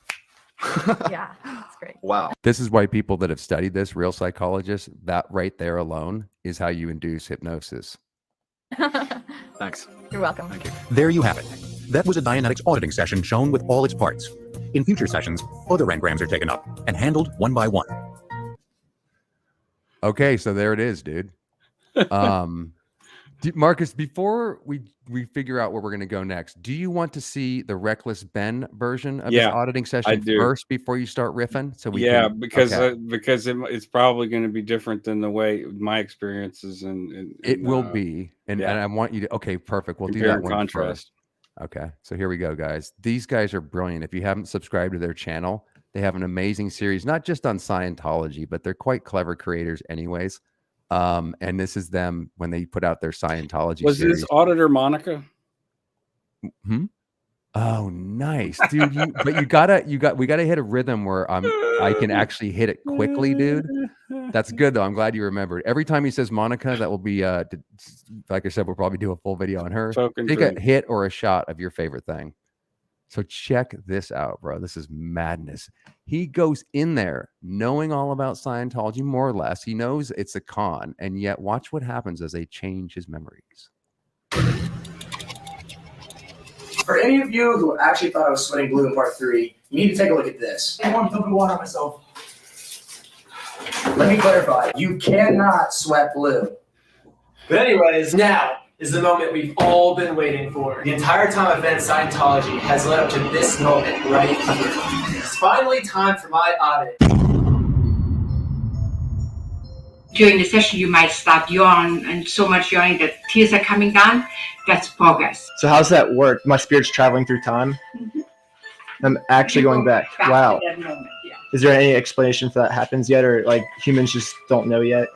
Yeah, that's great. Wow. This is why people that have studied this, real psychologists, that right there alone is how you induce hypnosis. Thanks. You're welcome. Thank you. There you have it. That was a Dianetics auditing session shown with all its parts. In future sessions, other engrams are taken up and handled one by one. Okay, so there it is, dude. Marcus, before we figure out where we're going to go next, do you want to see the Reckless Ben version of this auditing session first before you start riffing? So because it's probably going to be different than the way my experiences and it will be, and I want you to. Okay, perfect. We'll do that one first. Okay, so here we go, guys. These guys are brilliant. If you haven't subscribed to their channel, they have an amazing series, not just on Scientology, but they're quite clever creators, anyways. And this is them when they put out their Scientology was series. this Auditor Monica? Oh, nice, dude. We gotta hit a rhythm where I can actually hit it quickly, dude. That's good though. I'm glad you remembered. Every time he says Monica, that will be like I said, we'll probably do a full video on her. Take a hit or a shot of your favorite thing. So check this out, bro. This is madness. He goes in there knowing all about Scientology, more or less. He knows it's a con, and yet watch what happens as they change his memories. For any of you who actually thought I was sweating blue in part 3, you need to take a look at this. I want to put water on myself. Let me clarify. You cannot sweat blue. But anyways, now is the moment we've all been waiting for. The entire time I've been in Scientology has led up to this moment right here. It's finally time for my audit. During the session, you might start yawn, and so much yawning that tears are coming down. That's progress. So how's that work? My spirit's traveling through time? Mm-hmm. I'm actually going back. Wow. To that moment, yeah. Is there any explanation for that happens yet, or like humans just don't know yet?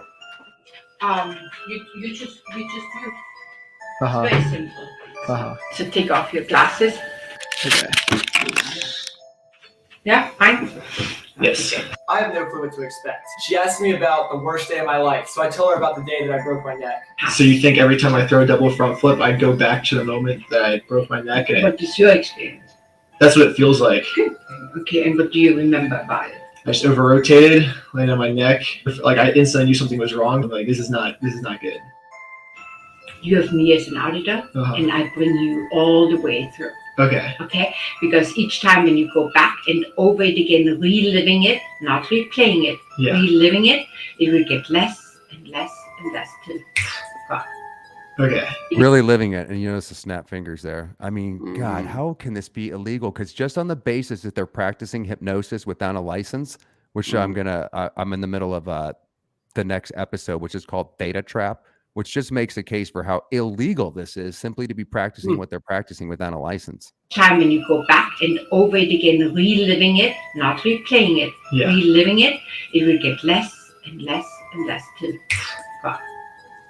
You just do. Uh-huh. Very simple. Uh-huh. So take off your glasses. Okay. Yeah, fine. Yes. I have no clue what to expect. She asked me about the worst day of my life, so I tell her about the day that I broke my neck. So you think every time I throw a double front flip, I'd go back to the moment that I broke my neck? What is your experience? That's what it feels like. Okay, and what do you remember about it? I just over-rotated, landed on my neck. Like I instantly knew something was wrong. I'm like, this is not good. You have me as an auditor, and I bring you all the way through. Okay. Okay? Because each time when you go back and over it again, reliving it, not replaying it, reliving it, it will get less and less and less till God. Okay. Really living it. And you notice the snap fingers there. I mean, God, how can this be illegal? Because just on the basis that they're practicing hypnosis without a license, which I'm in the middle of the next episode, which is called Theta Trap, which just makes a case for how illegal this is, simply to be practicing what they're practicing without a license. Time when you go back and over it again, reliving it, not replaying it, reliving it, it will get less and less and less till God.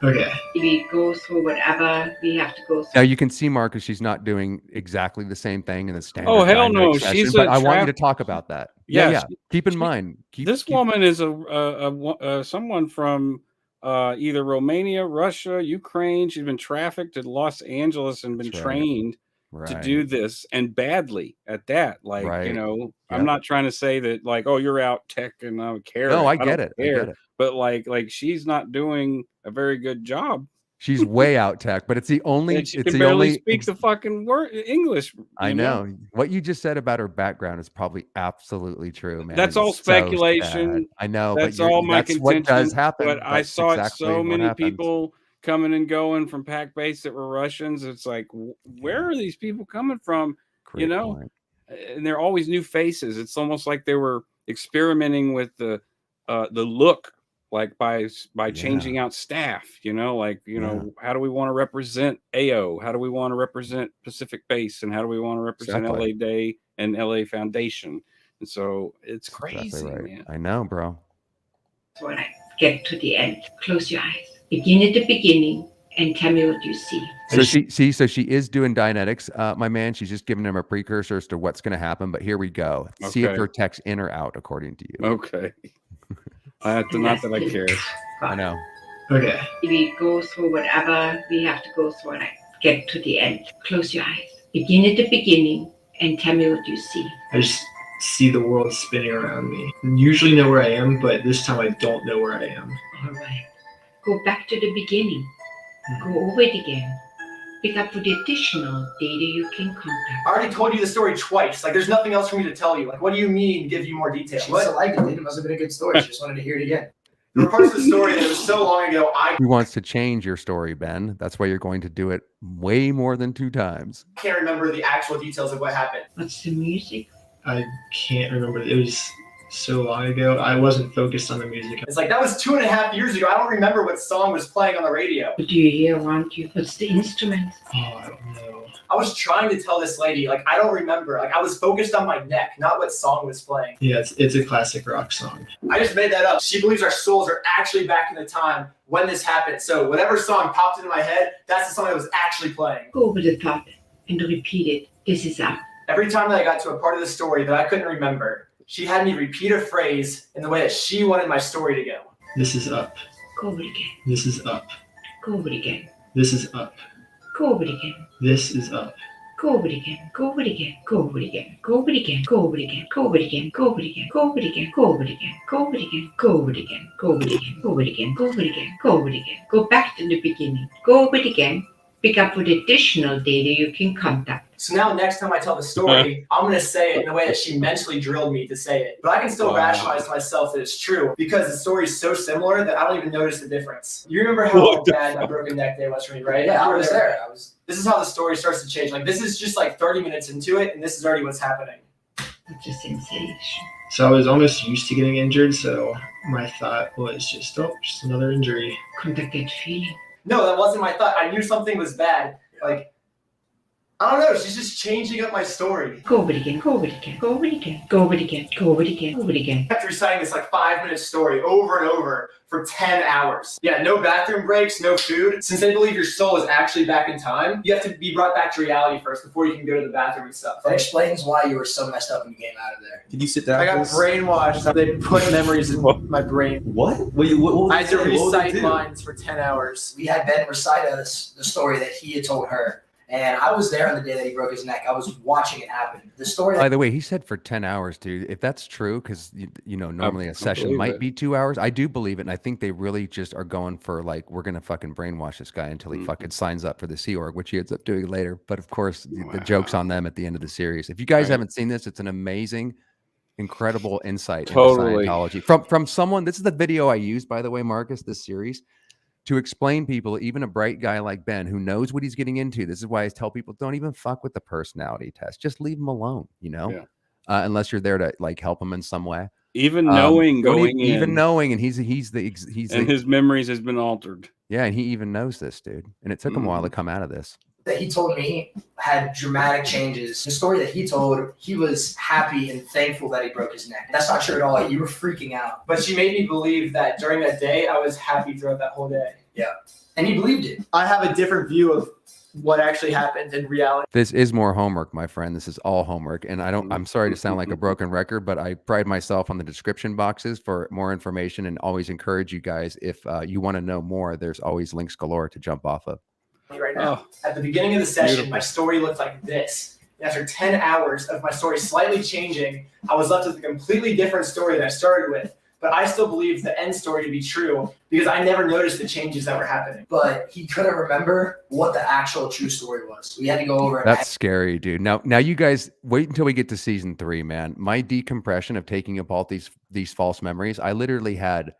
Okay. We go through whatever we have to go through. Now you can see, Marcus, she's not doing exactly the same thing in the standard. Oh, hell no. Session, but I want you to talk about that. Yeah. Keep in mind. This woman is someone from either Romania, Russia, Ukraine. She's been trafficked to Los Angeles and been trained to do this, and badly at that. Like, I'm not trying to say that like, oh, you're out tech and I don't care. No, I get it. But like she's not doing a very good job She's way out tech, but it's the only. And she it's can the barely only. speak the fucking word English. I know. What you just said about her background is probably absolutely true, man. That's all It's so sad. speculation. I know, That's but all my that's what contention. does happen. But I That's saw exactly so what many happens. people coming and going from Pac Base that were Russians. It's like, where are these people coming from? Great point. And they're always new faces. It's almost like they were experimenting with the look, like by changing out staff. How do we want to represent AO? How do we want to represent Pacific Base? And how do we want to represent LA Day and LA Foundation? And so it's crazy, Exactly right. man. I know, bro. When I get to the end, close your eyes. Begin at the beginning and tell me what you see. So she is doing Dianetics, my man. She's just giving him a precursor as to what's going to happen. But here we go. See if her tech's in or out, according to you. Okay. Not that I care. I know. Okay. We go through whatever we have to go through and I get to the end. Close your eyes. Begin at the beginning and tell me what you see. I just see the world spinning around me. I usually know where I am, but this time I don't know where I am. All right. Go back to the beginning. Go over it again. Pick up with additional data you can contact. I already told you the story twice. Like, there's nothing else for me to tell you. Like, what do you mean give you more details? She must have liked it, dude. It must have been a good story. She just wanted to hear it again. There were parts of the story that was so long ago, He wants to change your story, Ben. That's why you're going to do it way more than 2 times. can't remember the actual details of what happened. What's the music? I can't remember. It was so long ago. I wasn't focused on the music. It's like, that was 2.5 years ago. I don't remember what song was playing on the radio. What do you hear around you? What's the instrument? Oh, I don't know. I was trying to tell this lady, like, I don't remember. Like, I was focused on my neck, not what song was playing. Yeah, it's a classic rock song. I just made that up. She believes our souls are actually back in the time when this happened. So whatever song popped into my head, that's the song that was actually playing. Go over the thought and repeat it. This is up. Every time that I got to a part of the story that I couldn't remember, she had me repeat a phrase in the way that she wanted my story to go. This is up. Go over it again. This is up. Go over it again. This is up. Go over it again. This is up. Go over it again. Go over it again. Go over it again. Go over it again. Go over it again. Go over it again. Go over it again. Go over it again. Go over it again. Go over it again. Go over it again. Go over it again. Go over it again. Go over it again. Go over it again. Go back to the beginning. Go over it again. Pick up with additional data you can contact. So now next time I tell the story, I'm going to say it in the way that she mentally drilled me to say it. But I can still rationalize to myself that it's true because the story is so similar that I don't even notice the difference. You remember how bad my broken neck day was for me, right? Yeah, I was there. This is how the story starts to change. Like, this is just like 30 minutes into it, and this is already what's happening. It's a sensation. So I was almost used to getting injured, so my thought was just another injury. Contact that feeling. No, that wasn't my thought. I knew something was bad. Like, I don't know. She's just changing up my story. Go over it again. Go over it again. Go over it again. Go over it again. Go over it again. Go over it again. I kept reciting this like 5-minute story over and over for 10 hours. Yeah, no bathroom breaks, no food. Since they believe your soul is actually back in time, you have to be brought back to reality first before you can go to the bathroom and stuff. That explains why you were so messed up when you came out of there. Did you sit down? I got brainwashed. They put memories in my brain. What? What I had to recite lines for 10 hours. We had Ben recite us the story that he had told her. And I was there on the day that he broke his neck. I was watching it happen. The story. By the way, he said for 10 hours, dude. If that's true, because you know normally a session might be 2 hours. I do believe it, and I think they really just are going for like, we're gonna fucking brainwash this guy until he fucking signs up for the Sea Org, which he ends up doing later. But of course, the joke's on them at the end of the series. If you guys haven't seen this, it's an amazing, incredible insight into Scientology from someone. This is the video I used, by the way, Marcus. This series. To explain people, even a bright guy like Ben who knows what he's getting into. This is why I tell people, don't even fuck with the personality test. Just leave him alone, you know, unless you're there to like help him in some way. Even knowing even knowing, and he's and his memories has been altered. Yeah, and he even knows this, dude. And it took him a while to come out of this. That he told me had dramatic changes. The story that he told, he was happy and thankful that he broke his neck. That's not true at all. You were freaking out. But she made me believe that during that day, I was happy throughout that whole day. Yeah. And he believed it. I have a different view of what actually happened in reality. This is more homework, my friend. This is all homework. And I'm sorry to sound like a broken record, but I pride myself on the description boxes for more information and always encourage you guys. If you want to know more, there's always links galore to jump off of. Right now. At the beginning of the session, my story looked like this. And after 10 hours of my story slightly changing, I was left with a completely different story than I started with. but I still believe the end story to be true because I never noticed the changes that were happening. But he couldn't remember what the actual true story was. We had to go over it. That's scary, dude. Now you guys wait until we get to season 3, man. My decompression of taking up all these false memories, I literally had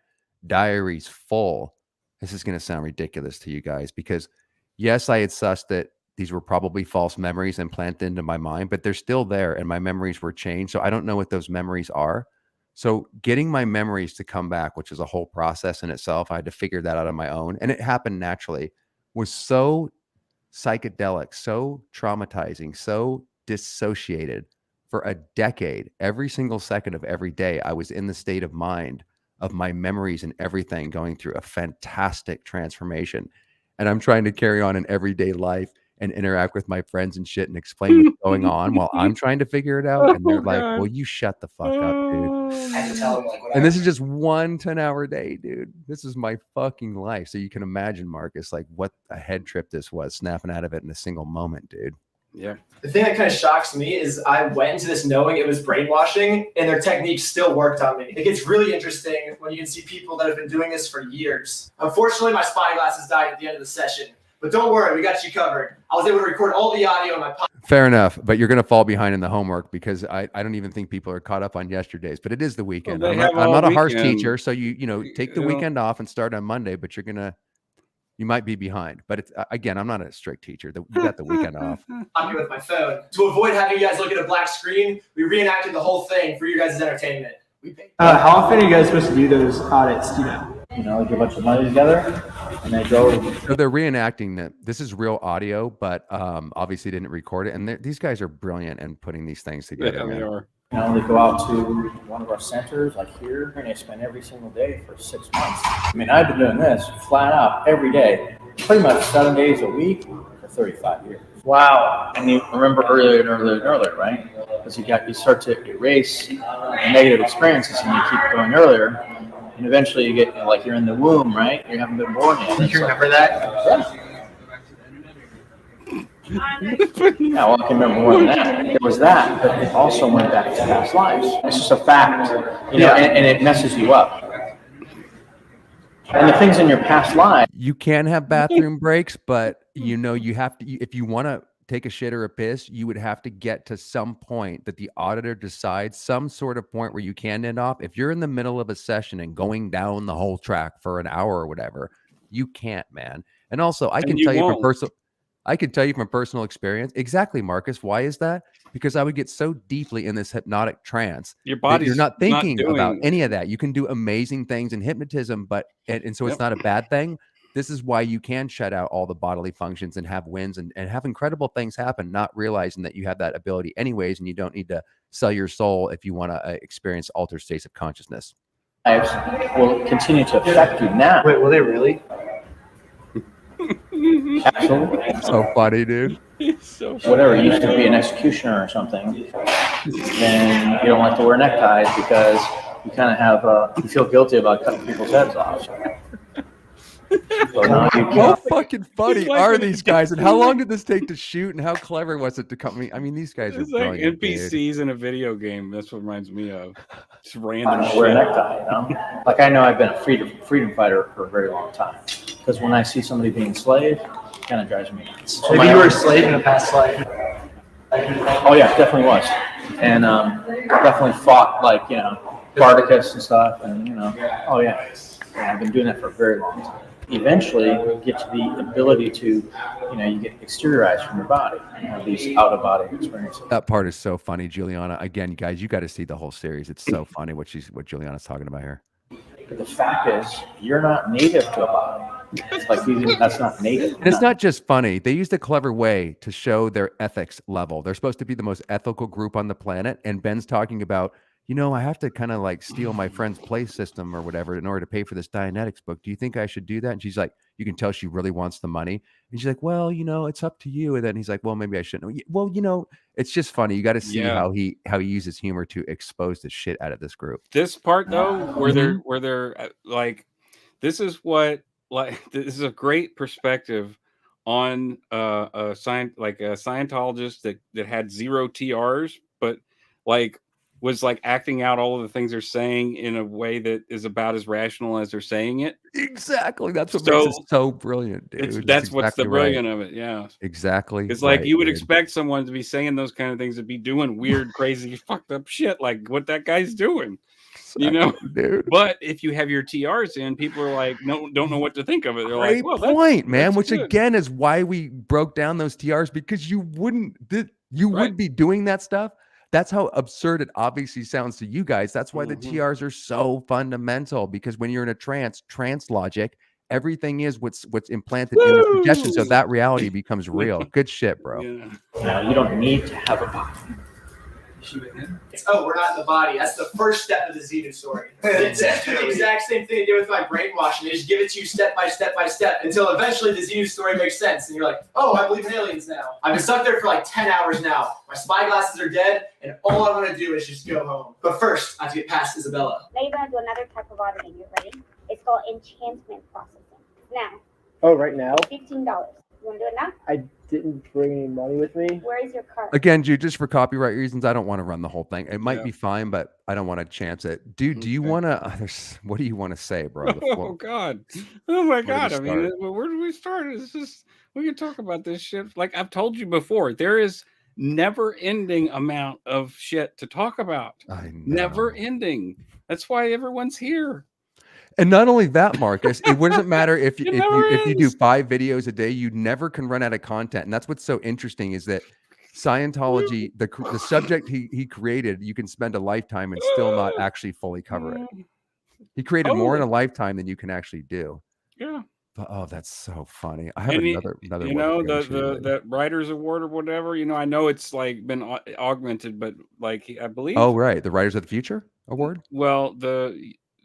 diaries full. This is going to sound ridiculous to you guys because yes, I had sussed that these were probably false memories implanted into my mind, but they're still there and my memories were changed. So I don't know what those memories are. So getting my memories to come back, which is a whole process in itself, I had to figure that out on my own. And it happened naturally, was so psychedelic, so traumatizing, so dissociated for a decade. Every single second of every day, I was in the state of mind of my memories and everything going through a fantastic transformation. And I'm trying to carry on in everyday life and interact with my friends and shit and explain what's going on while I'm trying to figure it out. And they're like, well, you shut the fuck up, dude. I had to tell him, like, And this is just one 10-hour day, dude. This is my fucking life. So you can imagine, Marcus, like what a head trip this was, snapping out of it in a single moment, dude. Yeah. The thing that kind of shocks me is I went into this knowing it was brainwashing and their techniques still worked on me. It gets really interesting when you can see people that have been doing this for years. Unfortunately, my spyglasses died at the end of the session, but don't worry, we got you covered. I was able to record all the audio in my pocket. Fair enough, but you're going to fall behind in the homework because I don't even think people are caught up on yesterday's, but it is the weekend. Well, I'm not a harsh teacher, so you take the weekend off and start on Monday, but you might be behind. But it's, again, I'm not a strict teacher. You got the weekend off. I'm here with my phone. To avoid having you guys look at a black screen, we reenacted the whole thing for you guys' entertainment. How often are you guys supposed to do those audits? You know, get a bunch of money together and they go. So they're reenacting that. This is real audio, but obviously didn't record it. And these guys are brilliant in putting these things together. Yeah, they are. You know, they go out to one of our centers like here and they spend every single day for 6 months. I mean, I've been doing this flat out every day, pretty much 7 days a week for 35 years. Wow. And you remember earlier, right? Because you start to erase negative experiences and you keep going earlier. And eventually you get, like, you're in the womb, right? You haven't been born yet. Do you remember that? Yeah. Yeah, well, I can remember more than that. There was that, but it also went back to past lives. It's just a fact, you know, and it messes you up. And the things in your past life. You can have bathroom breaks, but you know, you have to, if you want to take a shit or a piss, you would have to get to some point that the auditor decides, some sort of point where you can end off. If you're in the middle of a session and going down the whole track for an hour or whatever, you can't, man. And also, I can tell you from personal experience. Exactly, Marcus. Why is that? Because I would get so deeply in this hypnotic trance. Your body's you're not thinking not about any of that. You can do amazing things in hypnotism, but and so it's not a bad thing. This is why you can shut out all the bodily functions and have wins and have incredible things happen, not realizing that you have that ability anyways, and you don't need to sell your soul if you want to experience altered states of consciousness. Will continue to affect you now. Wait, will they really? Absolutely. So funny, dude. So whatever, you used to be an executioner or something, then you don't like to wear neckties because you kind of have, you feel guilty about cutting people's heads off. So now you how fucking funny are these guys? And how long did this take to shoot? And how clever was it to come? I mean, these guys are it's like brilliant, NPCs dude. in a video game. That's what reminds me of. Just random shit. Wear a necktie, you know? Like I know I've been a freedom fighter for a very long time. Because when I see somebody being enslaved, it kind of drives me nuts. Maybe you were a slave in a past life. Oh yeah, definitely was. And definitely fought like, you know, Spartacus and stuff. And, you know, oh yeah. I've been doing that for a very long time. Eventually, you get to the ability to, you know, you get exteriorized from your body, you know, these out-of-body experiences. That part is so funny, Juliana. Again, guys, you got to see the whole series. It's so funny what Juliana's talking about here. But the fact is, you're not native to a body. It's like that's not native. And it's not just funny. They used a clever way to show their ethics level. They're supposed to be the most ethical group on the planet. And Ben's talking about, you know, I have to kind of like steal my friend's play system or whatever in order to pay for this Dianetics book. Do you think I should do that? And she's like, you can tell she really wants the money. And she's like, well, you know, it's up to you. And then he's like, well, maybe I shouldn't. Well, you know, it's just funny. You got to see how he uses humor to expose the shit out of this group. This part though, where they're like, this is a great perspective on a Scientologist that had 0 TRs, but like was like acting out all of the things they're saying in a way that is about as rational as they're saying it. Exactly. That's what makes it so brilliant, dude. That's what's the brilliant of it. Yeah. Exactly. It's like you would expect someone to be saying those kind of things, to be doing weird, crazy, fucked up shit like what that guy's doing. You know, dude. But if you have your TRs in, people are like, don't know what to think of it. They're Great like, well, point, man. Which good. again is why we broke down those TRs, because you wouldn't, would be doing that stuff. That's how absurd it obviously sounds to you guys. That's why the TRs are so fundamental, because when you're in a trance logic, everything is what's implanted in the suggestion. So that reality becomes real. Good shit, bro. Now, you don't need to have a body. We're not in the body. That's the first step of the Xenu story. It's the exact same thing they did with my brainwashing. They just give it to you step by step by step until eventually the Xenu story makes sense. And you're like, oh, I believe in aliens now. I've been stuck there for like 10 hours now. My spyglasses are dead, and all I want to do is just go home. But first, I have to get past Isabella. Now you're going to do another type of auditing. You ready? It's called enchantment processing. Now. Oh, right now? $15. You want to do it now? I didn't bring any money with me. Where is your card? Again, Jude, just for copyright reasons, I don't want to run the whole thing. It might be fine, but I don't want to chance it. Dude, do you want to, what do you want to say, bro? Oh, God. Oh, my God. I mean, where do we start? It's just, we can talk about this shit. Like I've told you before, there is never ending amount of shit to talk about. I know. Never ending. That's why everyone's here. And not only that, Marcus, it wouldn't matter if you do 5 videos a day, you never can run out of content. And that's what's so interesting, is that Scientology, the subject he created, you can spend a lifetime and still not actually fully cover it. He created more in a lifetime than you can actually do. Yeah. But, oh, that's so funny. I have another. You know, that Writers Award or whatever. You know, I know it's like been augmented, but like I believe. Oh, right, the Writers of the Future Award. Well,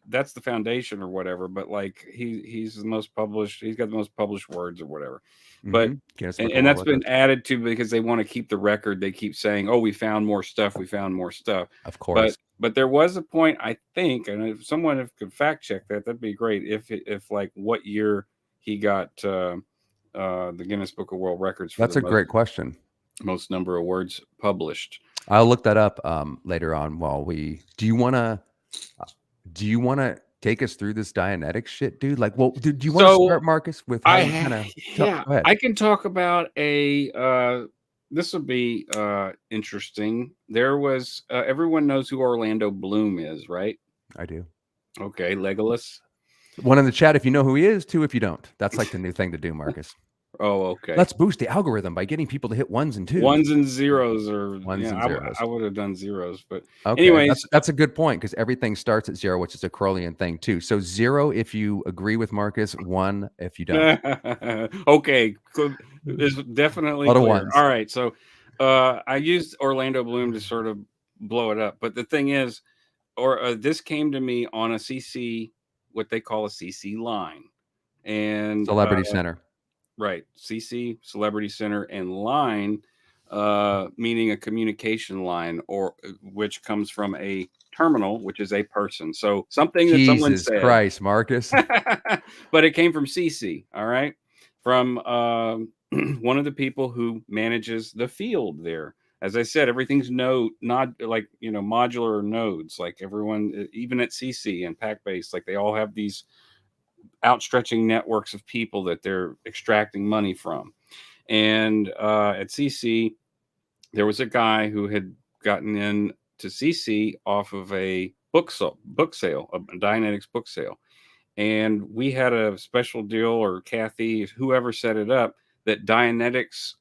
that's the foundation or whatever, but like he's the most published. He's got the most published words or whatever. But and that's been added to because they want to keep the record. They keep saying, "Oh, we found more stuff. We found more stuff." Of course. But there was a point, I think, and if someone could fact check that, that'd be great. If like what year he got the Guinness Book of World Records. That's a great question. Most number of words published. I'll look that up later on. While do you want to take us through this Dianetic shit, dude? Like, well, do you want to start, Marcus, with how I can talk about this will be interesting. There was everyone knows who Orlando Bloom is, right? I do. Okay, Legolas. One in the chat if you know who he is, 2 if you don't. That's like the new thing to do, Marcus. Oh, okay. Let's boost the algorithm by getting people to hit 1s and 2s. 1s and 0s, or ones and zeros. I would have done 0s, but okay. Anyways, that's a good point, because everything starts at 0, which is a Crowleyan thing too. So 0 if you agree with Marcus, 1 if you don't. Okay, there's definitely a lot of ones. All right, so I used Orlando Bloom to sort of blow it up, but the thing is, this came to me on a CC, what they call a CC line, and Celebrity Center. Right. CC, Celebrity Center, and line, meaning a communication line, or which comes from a terminal, which is a person. So something that someone said. Jesus Christ, Marcus. But it came from CC, all right? From one of the people who manages the field there. As I said, everything's not like, modular nodes, like everyone, even at CC and Pack-Base, like they all have these outstretching networks of people that they're extracting money from. And at CC, there was a guy who had gotten in to CC off of a book sale, a Dianetics book sale. And we had a special deal, or Kathy, whoever set it up, that Dianetics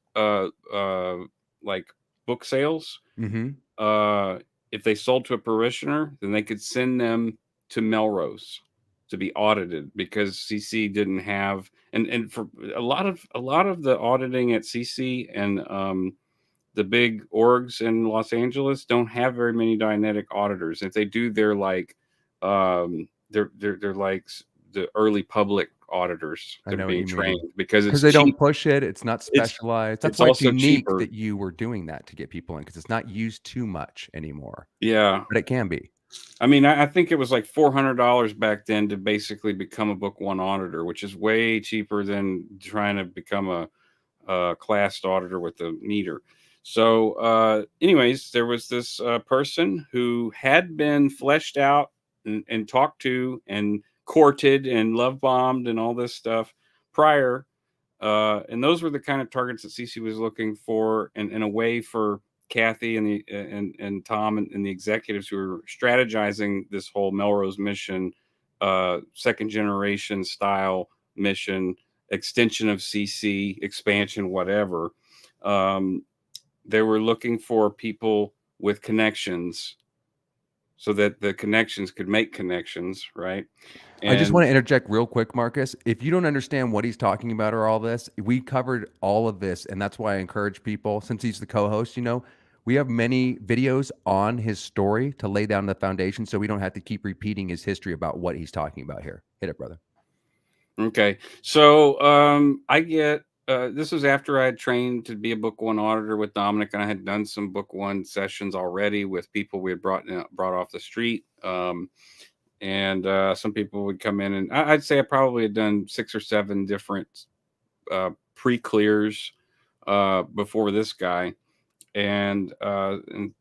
like book sales, if they sold to a parishioner, then they could send them to Melrose to be audited, because CC didn't have, and for a lot of the auditing at CC and the big orgs in Los Angeles don't have very many Dianetic auditors. If they do, they're like they're like the early public auditors that are being trained, because they don't push it. It's not specialized. That's why it's unique cheaper. That you were doing that to get people in, because it's not used too much anymore. Yeah, but it can be. I mean, I think it was like $400 back then to basically become a Book One auditor, which is way cheaper than trying to become a classed auditor with a meter. So, anyways, there was this person who had been fleshed out and talked to and courted and love bombed and all this stuff prior. And those were the kind of targets that Cece was looking for, and in a way for Kathy and and Tom and the executives who were strategizing this whole Melrose mission, second generation style mission, extension of CC, expansion, whatever. They were looking for people with connections so that the connections could make connections, right? And I just want to interject real quick, Marcus. If you don't understand what he's talking about or all this, we covered all of this. And that's why I encourage people, since he's the co-host, we have many videos on his story to lay down the foundation so we don't have to keep repeating his history about what he's talking about here. Hit it, brother. Okay. So I get... this was after I had trained to be a book one auditor with Dominic, and I had done some book one sessions already with people we had brought off the street. And some people would come in, and I'd say I probably had done 6 or 7 different pre-clears before this guy. And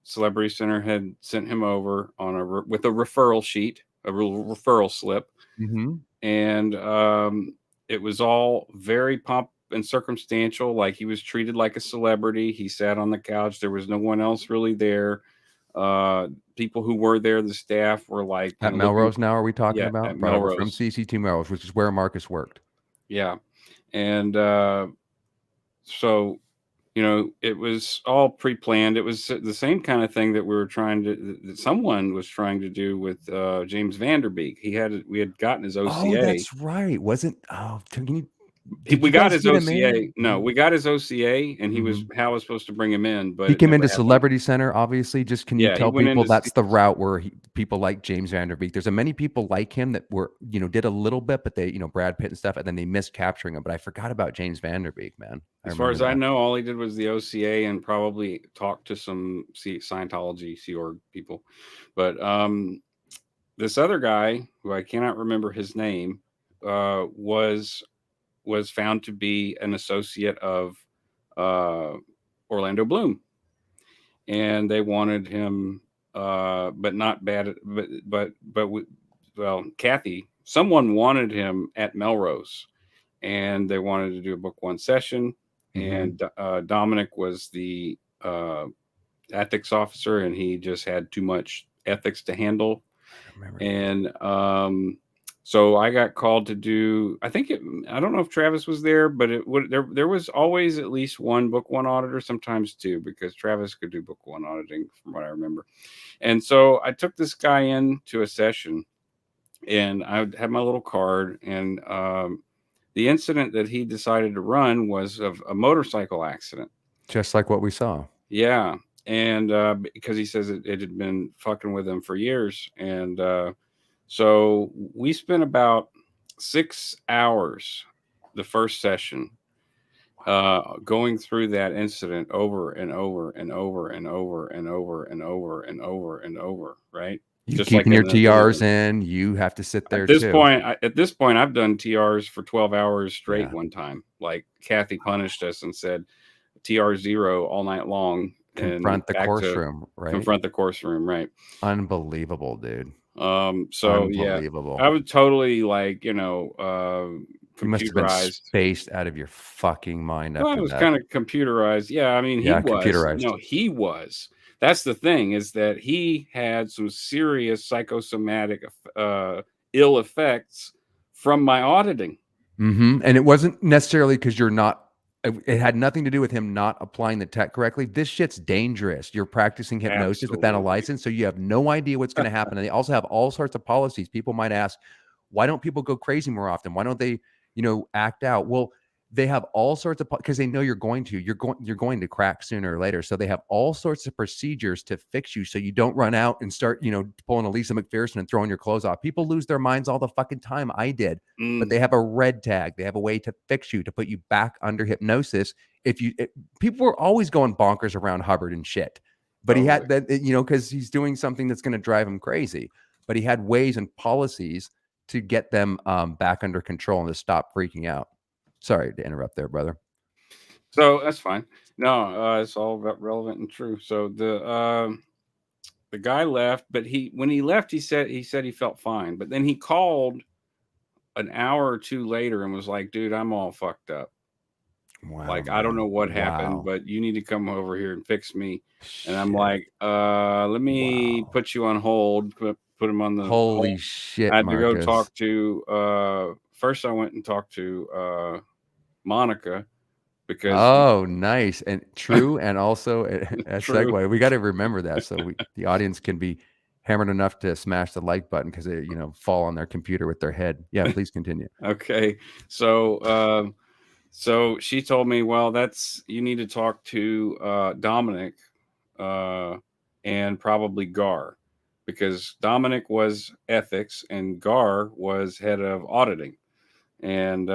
Celebrity Center had sent him over on with a referral sheet, a referral slip. Mm-hmm. And it was all very pomp and circumstantial, like he was treated like a celebrity. He sat on the couch. There was no one else really there. People who were there, the staff were like at Melrose. Now, are we talking about at Melrose. From CC2 Melrose, which is where Marcus worked? Yeah, and so it was all pre-planned. It was the same kind of thing that we were that someone was trying to do with James Vanderbeek. We had gotten his OCA. Oh, that's right. Wasn't can you? We got his OCA. No, we got his OCA, and Hal was supposed to bring him in, but he came into Celebrity Center. Obviously, just can you tell people that's the route where people like James Vanderbeek? There's many people like him that were did a little bit, but they Brad Pitt and stuff, and then they missed capturing him. But I forgot about James Vanderbeek, man. As far as I know, all he did was the OCA and probably talked to some Scientology Sea Org people. But this other guy, who I cannot remember his name, was found to be an associate of Orlando Bloom, and they wanted him, but not bad. Well, Kathy, someone wanted him at Melrose, and they wanted to do a book one session. And Dominic was the ethics officer, and he just had too much ethics to handle. And so I got called to do, I don't know if Travis was there, but there was always at least one book one auditor, sometimes 2, because Travis could do book one auditing from what I remember. And so I took this guy in to a session, and I had my little card, and the incident that he decided to run was of a motorcycle accident. Just like what we saw. Yeah. And because he says it had been fucking with him for years. And so we spent about 6 hours the first session going through that incident over and over and over and over and over and over and over and over, right? You keeping your TRs in, you have to sit there at this point. At this point, I've done TRs for 12 hours straight one time. Like Kathy punished us and said TR 0 all night long. Confront the course room, right? Confront the course room, right? Unbelievable, dude. So yeah, I was totally like, computerized. You must have been spaced out of your fucking mind. Well, it was kind of computerized. Yeah, I mean, he was. Computerized. No, he was. That's the thing, is that he had some serious psychosomatic ill effects from my auditing. And it wasn't necessarily because you're not. It had nothing to do with him not applying the tech correctly. This shit's dangerous. You're practicing hypnosis without a license, so you have no idea what's going to happen. And they also have all sorts of policies. People might ask, why don't people go crazy more often? Why don't they, act out? Well, they have all sorts of, because they know you're going to crack sooner or later. So they have all sorts of procedures to fix you so you don't run out and start, pulling a Lisa McPherson and throwing your clothes off. People lose their minds all the fucking time. I did. But they have a red tag. They have a way to fix you, to put you back under hypnosis. People were always going bonkers around Hubbard and shit. But he had that, because he's doing something that's going to drive him crazy. But he had ways and policies to get them back under control and to stop freaking out. Sorry to interrupt there, brother. So that's fine. No, it's all relevant and true. So the guy left, but when he left, he said he felt fine. But then he called an hour or two later and was like, "Dude, I'm all fucked up. Wow, like, I don't know what happened, but you need to come over here and fix me." And I'm like, let me put you on hold. Put him on the Holy hold. shit, I had to go Marcus. talk to. First, I went and talked to Monica. Because nice and true, and also a segue. We got to remember that so the audience can be hammered enough to smash the like button because they fall on their computer with their head. Yeah, please continue. Okay, so so she told me, well, you need to talk to Dominic and probably Gar, because Dominic was ethics and Gar was head of auditing, and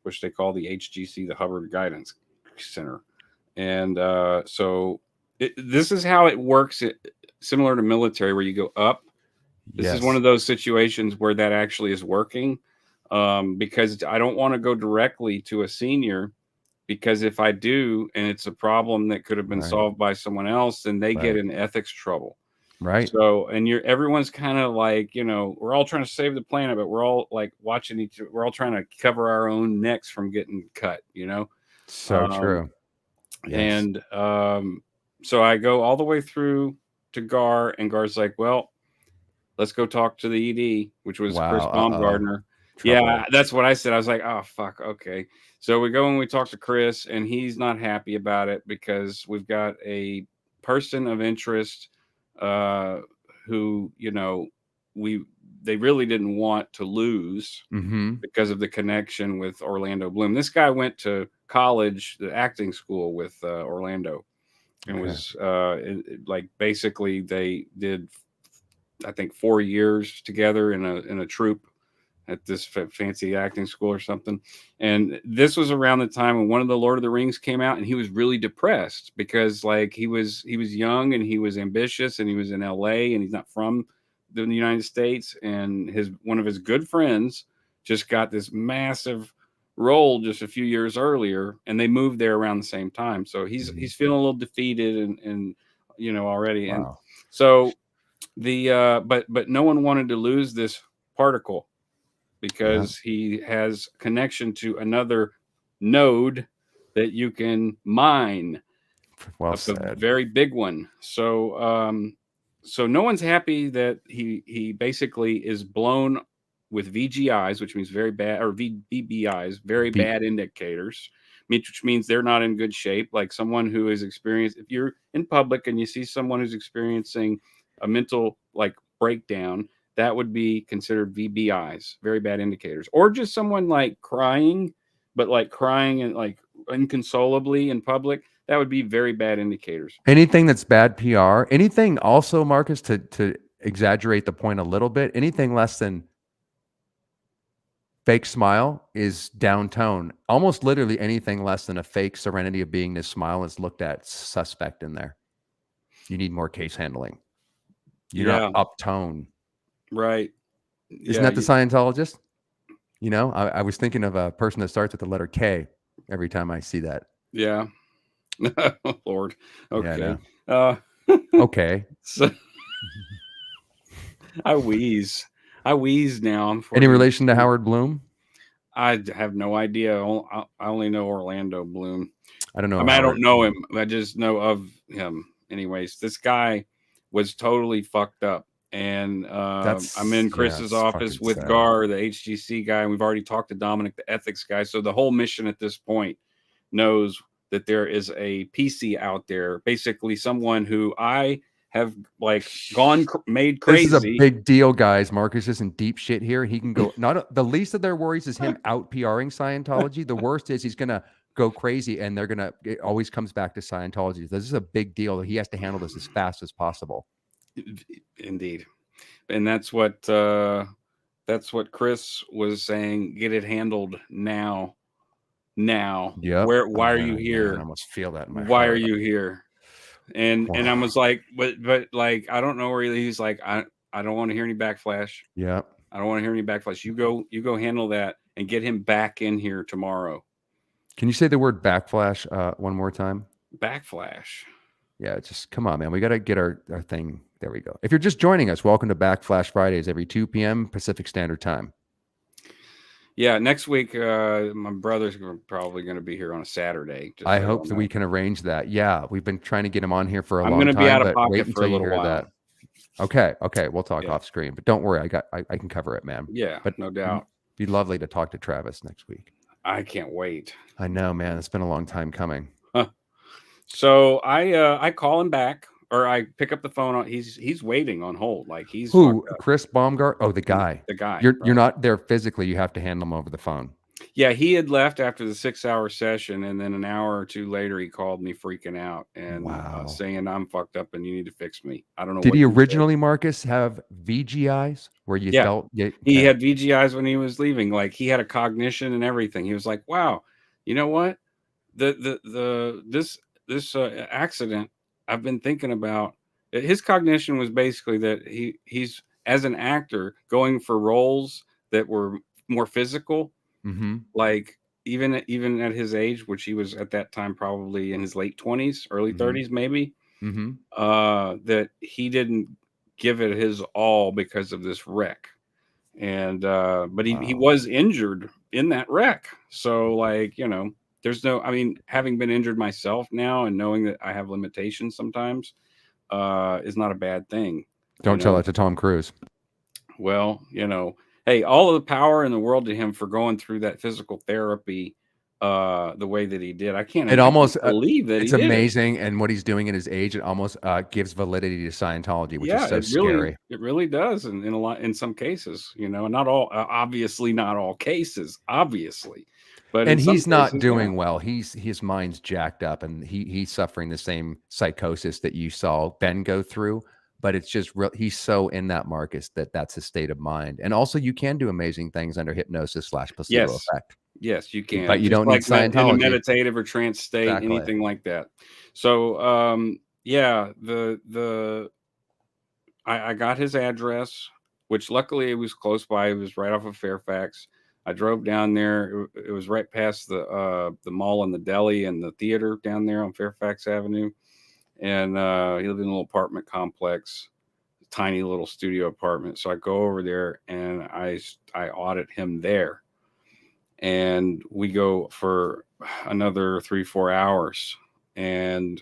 which they call the HGC, the Hubbard Guidance Center. And so this is how it works, similar to military, where you go up. This is one of those situations where that actually is working, because I don't want to go directly to a senior, because if I do, and it's a problem that could have been solved by someone else, then they get in ethics trouble. Right. So, and everyone's kind of like, we're all trying to save the planet, but we're all like watching we're all trying to cover our own necks from getting cut, So true. Yes. And so I go all the way through to Gar, and Gar's like, well, let's go talk to the ED, which was Chris Baumgartner. Yeah, that's what I said. I was like, oh, fuck. Okay. So we go and we talk to Chris, and he's not happy about it because we've got a person of interest who, they really didn't want to lose because of the connection with Orlando Bloom. This guy went to college, the acting school with Orlando, and was like, basically they did, I think, 4 years together in a troupe at this fancy acting school or something. And this was around the time when one of the Lord of the Rings came out, and he was really depressed because, like, he was young and he was ambitious, and he was in LA, and he's not from the United States. And one of his good friends just got this massive role just a few years earlier, and they moved there around the same time. So he's feeling a little defeated and already. Wow. And so but no one wanted to lose this particle, because he has connection to another node that you can mine. Well said. A very big one. So so no one's happy that he basically is blown with VGIs, which means very bad, or VBIs, very bad indicators, which means they're not in good shape. Like someone who is experienced, if you're in public and you see someone who's experiencing a mental breakdown, that would be considered VBIs, very bad indicators. Or just someone crying, but crying and inconsolably in public, that would be very bad indicators. Anything that's bad PR, anything also, Marcus, to exaggerate the point a little bit, anything less than fake smile is down tone. Almost literally anything less than a fake serenity of beingness smile is looked at suspect in there. You need more case handling. You're not uptone. Right. Isn't that the Scientologist? I was thinking of a person that starts with the letter K every time I see that. Yeah. Lord. Okay. Yeah, okay. So I wheeze now. Any relation to Howard Bloom? I have no idea. I only know Orlando Bloom. I don't know. I mean, I don't know him. I just know of him. Anyways, this guy was totally fucked up. And I'm in Chris's office with Gar, the HGC guy, and we've already talked to Dominic, the ethics guy. So the whole mission at this point knows that there is a PC out there, basically someone who I have made crazy. This is a big deal, guys. Marcus is in deep shit here. He can go. The least of their worries is him out PRing Scientology. The worst is he's gonna go crazy, and it always comes back to Scientology. This is a big deal. He has to handle this as fast as possible. Indeed. And that's what Chris was saying. Get it handled now. Yeah. Why are you here? Man, I almost feel that in my Why heart. are you here? And I was like, but I don't know where he's like, I don't want to hear any backflash. Yeah. I don't want to hear any backflash. You go handle that and get him back in here tomorrow. Can you say the word backflash one more time? Backflash. Yeah, just come on, man. We got to get our thing. There we go. If you're just joining us, welcome to Backflash Fridays every 2 p.m. Pacific Standard Time. Yeah, next week, my brother's probably going to be here on a Saturday. I hope that we can arrange that. Yeah, we've been trying to get him on here for a long time. I'm going to be out of but pocket wait for until a you little hear while. that. Okay, we'll talk off screen. But don't worry, I can cover it, man. Yeah, but no doubt. It'd be lovely to talk to Travis next week. I can't wait. I know, man. It's been a long time coming. So I call him back, or I pick up the phone. He's waiting on hold. Like he's who? Chris Baumgart? Oh, the guy. The guy. You're not there physically. You have to handle him over the phone. Yeah, he had left after the 6-hour session, and then an hour or two later, he called me freaking out and saying I'm fucked up and you need to fix me. I don't know. Did he originally, Marcus, have VGIs where you felt? He had VGIs when he was leaving. Like he had a cognition and everything. He was like, "Wow, you know what? This accident I've been thinking about." His cognition was basically that he's as an actor going for roles that were more physical. Mm-hmm. Like even at his age, which he was at that time probably in his late 20s, early 30s, maybe, that he didn't give it his all because of this wreck. And but he was injured in that wreck. So like, you know, there's no, I mean, having been injured myself now and knowing that I have limitations sometimes is not a bad thing. Don't tell it to Tom Cruise. Well, you know, hey, all of the power in the world to him for going through that physical therapy the way that he did. I can't believe that it's amazing. And what he's doing at his age, it almost gives validity to Scientology, which is so scary. It really does in some cases, you know, not all, obviously not all cases, obviously. But he's not doing well. His mind's jacked up and he's suffering the same psychosis that you saw Ben go through. But it's just he's so in that, Marcus, that's his state of mind. And also, you can do amazing things under hypnosis / placebo effect. Yes, you can. But you don't need Scientology. In a meditative or trance state, anything like that. So, yeah, I got his address, which luckily it was close by. It was right off of Fairfax. I drove down there. It was right past the mall and the deli and the theater down there on Fairfax Avenue. And he lived in a little apartment complex, tiny little studio apartment. So I go over there and I audit him there. And we go for another 3-4 hours. And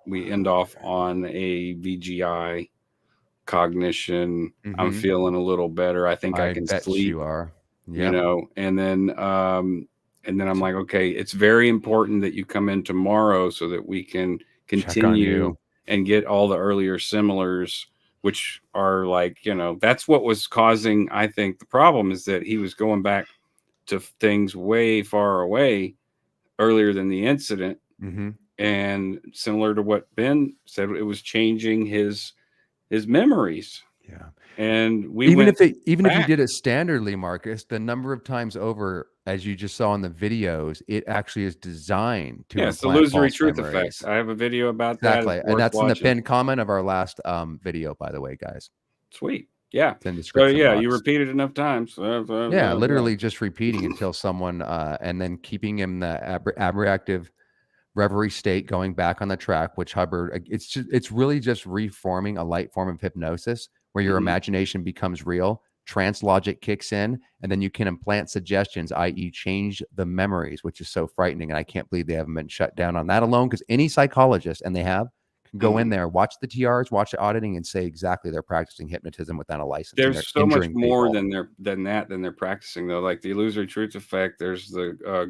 we end off on a VGI cognition. I'm feeling a little better. I think I can sleep. You are. Yep. You know, and then I'm like, okay, it's very important that you come in tomorrow so that we can continue and get all the earlier similars, which are like, you know, that's what was causing, I think, the problem is that he was going back to things way far away earlier than the incident. And similar to what Ben said, it was changing his memories. Yeah. And even if you did it standardly, Marcus, the number of times over, as you just saw in the videos, it actually is designed to. Yes, the illusory truth effect. I have a video about that. Exactly, and that's in the pinned comment of our last video, by the way, guys. Sweet. Yeah. It's in the description box. You repeat it enough times. Literally just repeating until someone, and then keeping him the abreactive reverie state, going back on the track, which Hubbard. It's really just reforming a light form of hypnosis where your imagination becomes real. Trance logic kicks in, and then you can implant suggestions, i.e. change the memories, which is so frightening. And I can't believe they haven't been shut down on that alone, because any psychologist, and they have, can go in there, watch the TRs, watch the auditing, and say exactly they're practicing hypnotism without a license. There's so much more than they're practicing, though. Like the illusory truth effect, there's a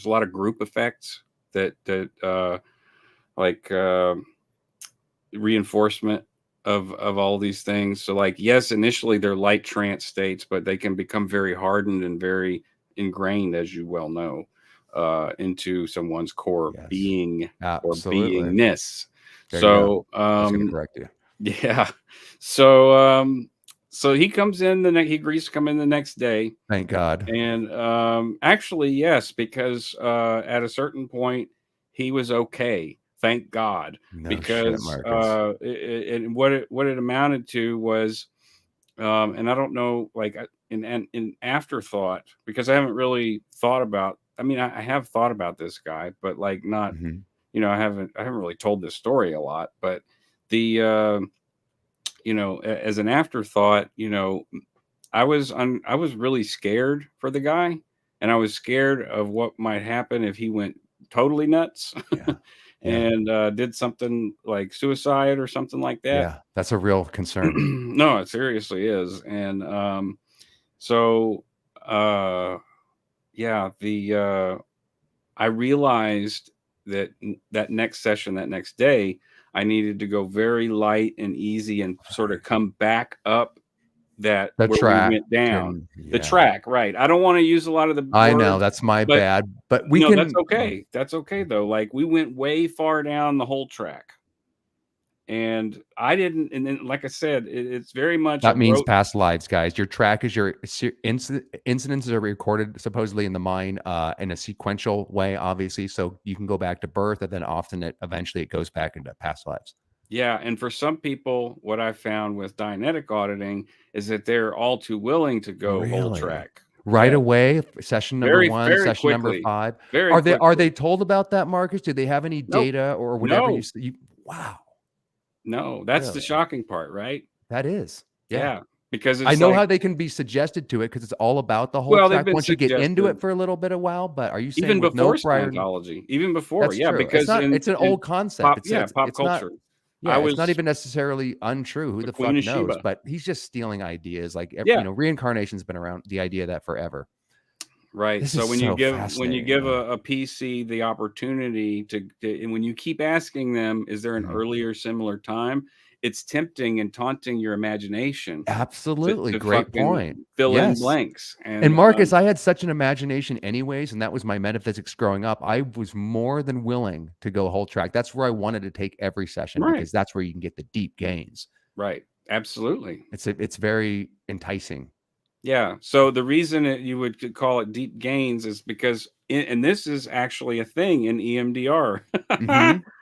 lot of group effects that reinforcement of all these things. So like, yes, initially they're light trance states, but they can become very hardened and very ingrained, as you well know, into someone's core being or beingness. So correct you. Yeah. So he comes in he agrees to come in the next day. Thank God. And actually, yes, because at a certain point he was okay. Thank God, because and what it amounted to was, and I don't know, like in afterthought, because I haven't really thought about I mean, I have thought about this guy, but like not, you know, I haven't really told this story a lot, but the, you know, as an afterthought, you know, I was really scared for the guy, and I was scared of what might happen if he went totally nuts and did something like suicide or something like that. Yeah, that's a real concern. No, it seriously is. And so yeah, I realized that next session, that next day, I needed to go very light and easy and sort of come back up the track we went down. The track, right. I don't want to use a lot of the I know that's my bad, but we can. That's okay. That's okay though. Like we went way far down the whole track. And I didn't, and then like I said, it's very much that means past lives, guys. Your track is your incidences are recorded supposedly in the mind in a sequential way, obviously. So you can go back to birth, and then often eventually it goes back into past lives. Yeah, and for some people, what I found with Dianetic auditing is that they're all too willing to go whole track right away. Session number 1, session number 5. Are they told about that, Marcus? Do they have any data or whatever? You wow. No, that's the shocking part, right? That is. Yeah. Because it's I know how they can be suggested to it because it's all about the whole track once you get into it for a little bit of while. But are you saying even before prior Scientology? Even before, that's true. because it's an old concept. Pop culture. It's not even necessarily untrue. Who the fuck knows? But he's just stealing ideas. Like you know, reincarnation's been around. The idea of that forever. Right. So when you give a PC the opportunity to, and when you keep asking them, is there an earlier similar time? It's tempting and taunting your imagination. Absolutely. Great point. Fill in blanks. And Marcus, I had such an imagination anyways, and that was my metaphysics growing up. I was more than willing to go whole track. That's where I wanted to take every session because that's where you can get the deep gains. Right. Absolutely. It's very enticing. Yeah. So the reason you would call it deep gains is because, and this is actually a thing in EMDR.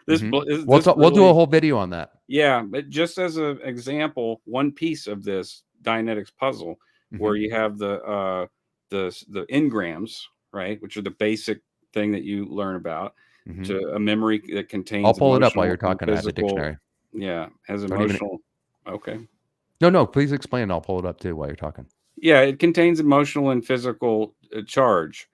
We'll do a whole video on that. Yeah, but just as an example, one piece of this Dianetics puzzle, where you have the engrams, right, which are the basic thing that you learn about, to a memory that contains. I'll pull it up while you're talking. I have the dictionary. Yeah, has emotional. Okay. No, please explain. I'll pull it up too while you're talking. Yeah, it contains emotional and physical charge.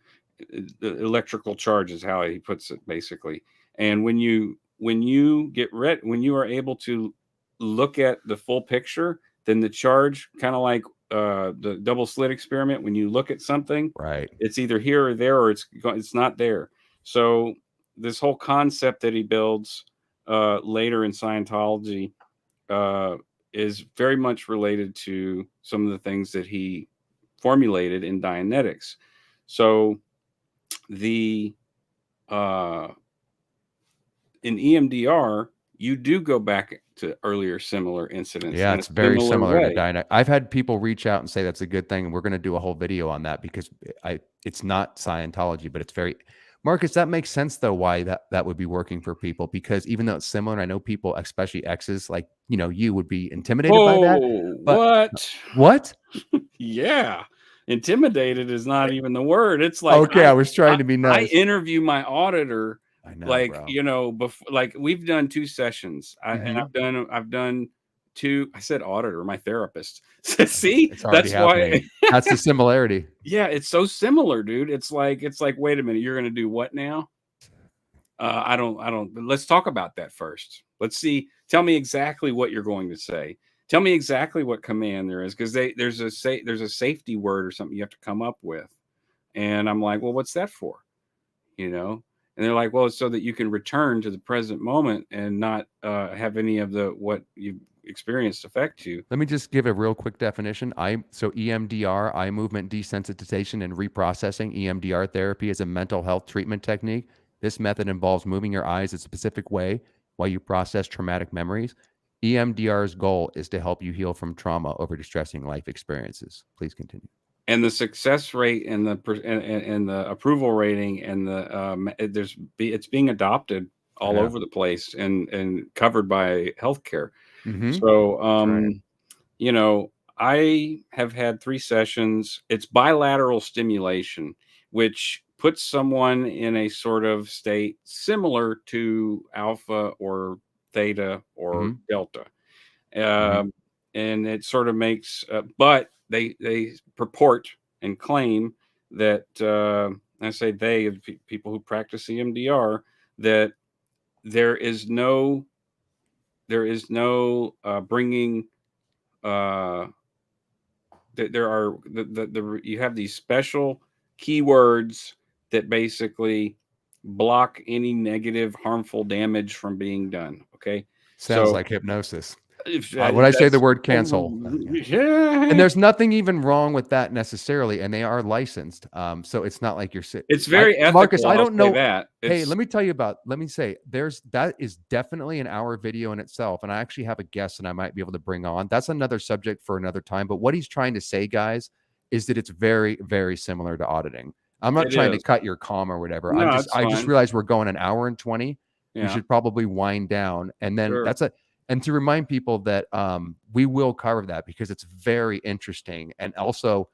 The electrical charge is how he puts it, basically. And when you when you are able to look at the full picture, then the charge, kind of like the double slit experiment, when you look at something, it's either here or there, or it's not there. So this whole concept that he builds later in Scientology is very much related to some of the things that he formulated in Dianetics. So the in EMDR, you do go back to earlier similar incidents. Yeah, it's very similar to Dianetic. I've had people reach out and say that's a good thing, and we're going to do a whole video on that because it's not Scientology, but it's very. Marcus, that makes sense though. Why that would be working for people, because even though it's similar, I know people, especially exes, like you would be intimidated by that. But what? Yeah, intimidated is not even the word. It's like okay, I was trying to be nice. I interview my auditor. I know, like bro. Before, like we've done 2 sessions, and I've done 2. I said auditor, my therapist. See, that's why. That's the similarity. Yeah, it's so similar, dude. It's like, wait a minute, you're gonna do what now? I don't. But let's talk about that first. Let's see. Tell me exactly what you're going to say. Tell me exactly what command there is, because there's a safety word or something you have to come up with, and I'm like, well, what's that for? And they're like, well, it's so that you can return to the present moment and not have any of what you've experienced affect you. Let me just give a real quick definition. So EMDR, eye movement desensitization and reprocessing. EMDR therapy is a mental health treatment technique. This method involves moving your eyes a specific way while you process traumatic memories. EMDR's goal is to help you heal from trauma over distressing life experiences. Please continue. And the success rate and the approval rating and it's being adopted all over the place and covered by healthcare. So I have had 3 sessions. It's bilateral stimulation, which puts someone in a sort of state similar to alpha or theta or delta. And it sort of makes, but they purport and claim that, I say they, people who practice EMDR, that there is no bringing, there are you have these special keywords that basically block any negative, harmful damage from being done. Okay. Sounds like hypnosis. When I say the word cancel, and there's nothing even wrong with that necessarily, and they are licensed, so it's not like you're sitting. It's very ethical, Marcus, I don't know that. Hey, let me tell you about. Let me say, that is definitely an hour video in itself, and I actually have a guest, and I might be able to bring on. That's another subject for another time. But what he's trying to say, guys, is that it's very, very similar to auditing. I'm not trying to cut your calm or whatever. No, I just realized we're going an hour and 20. Yeah. We should probably wind down, and then and to remind people that we will cover that because it's very interesting. And also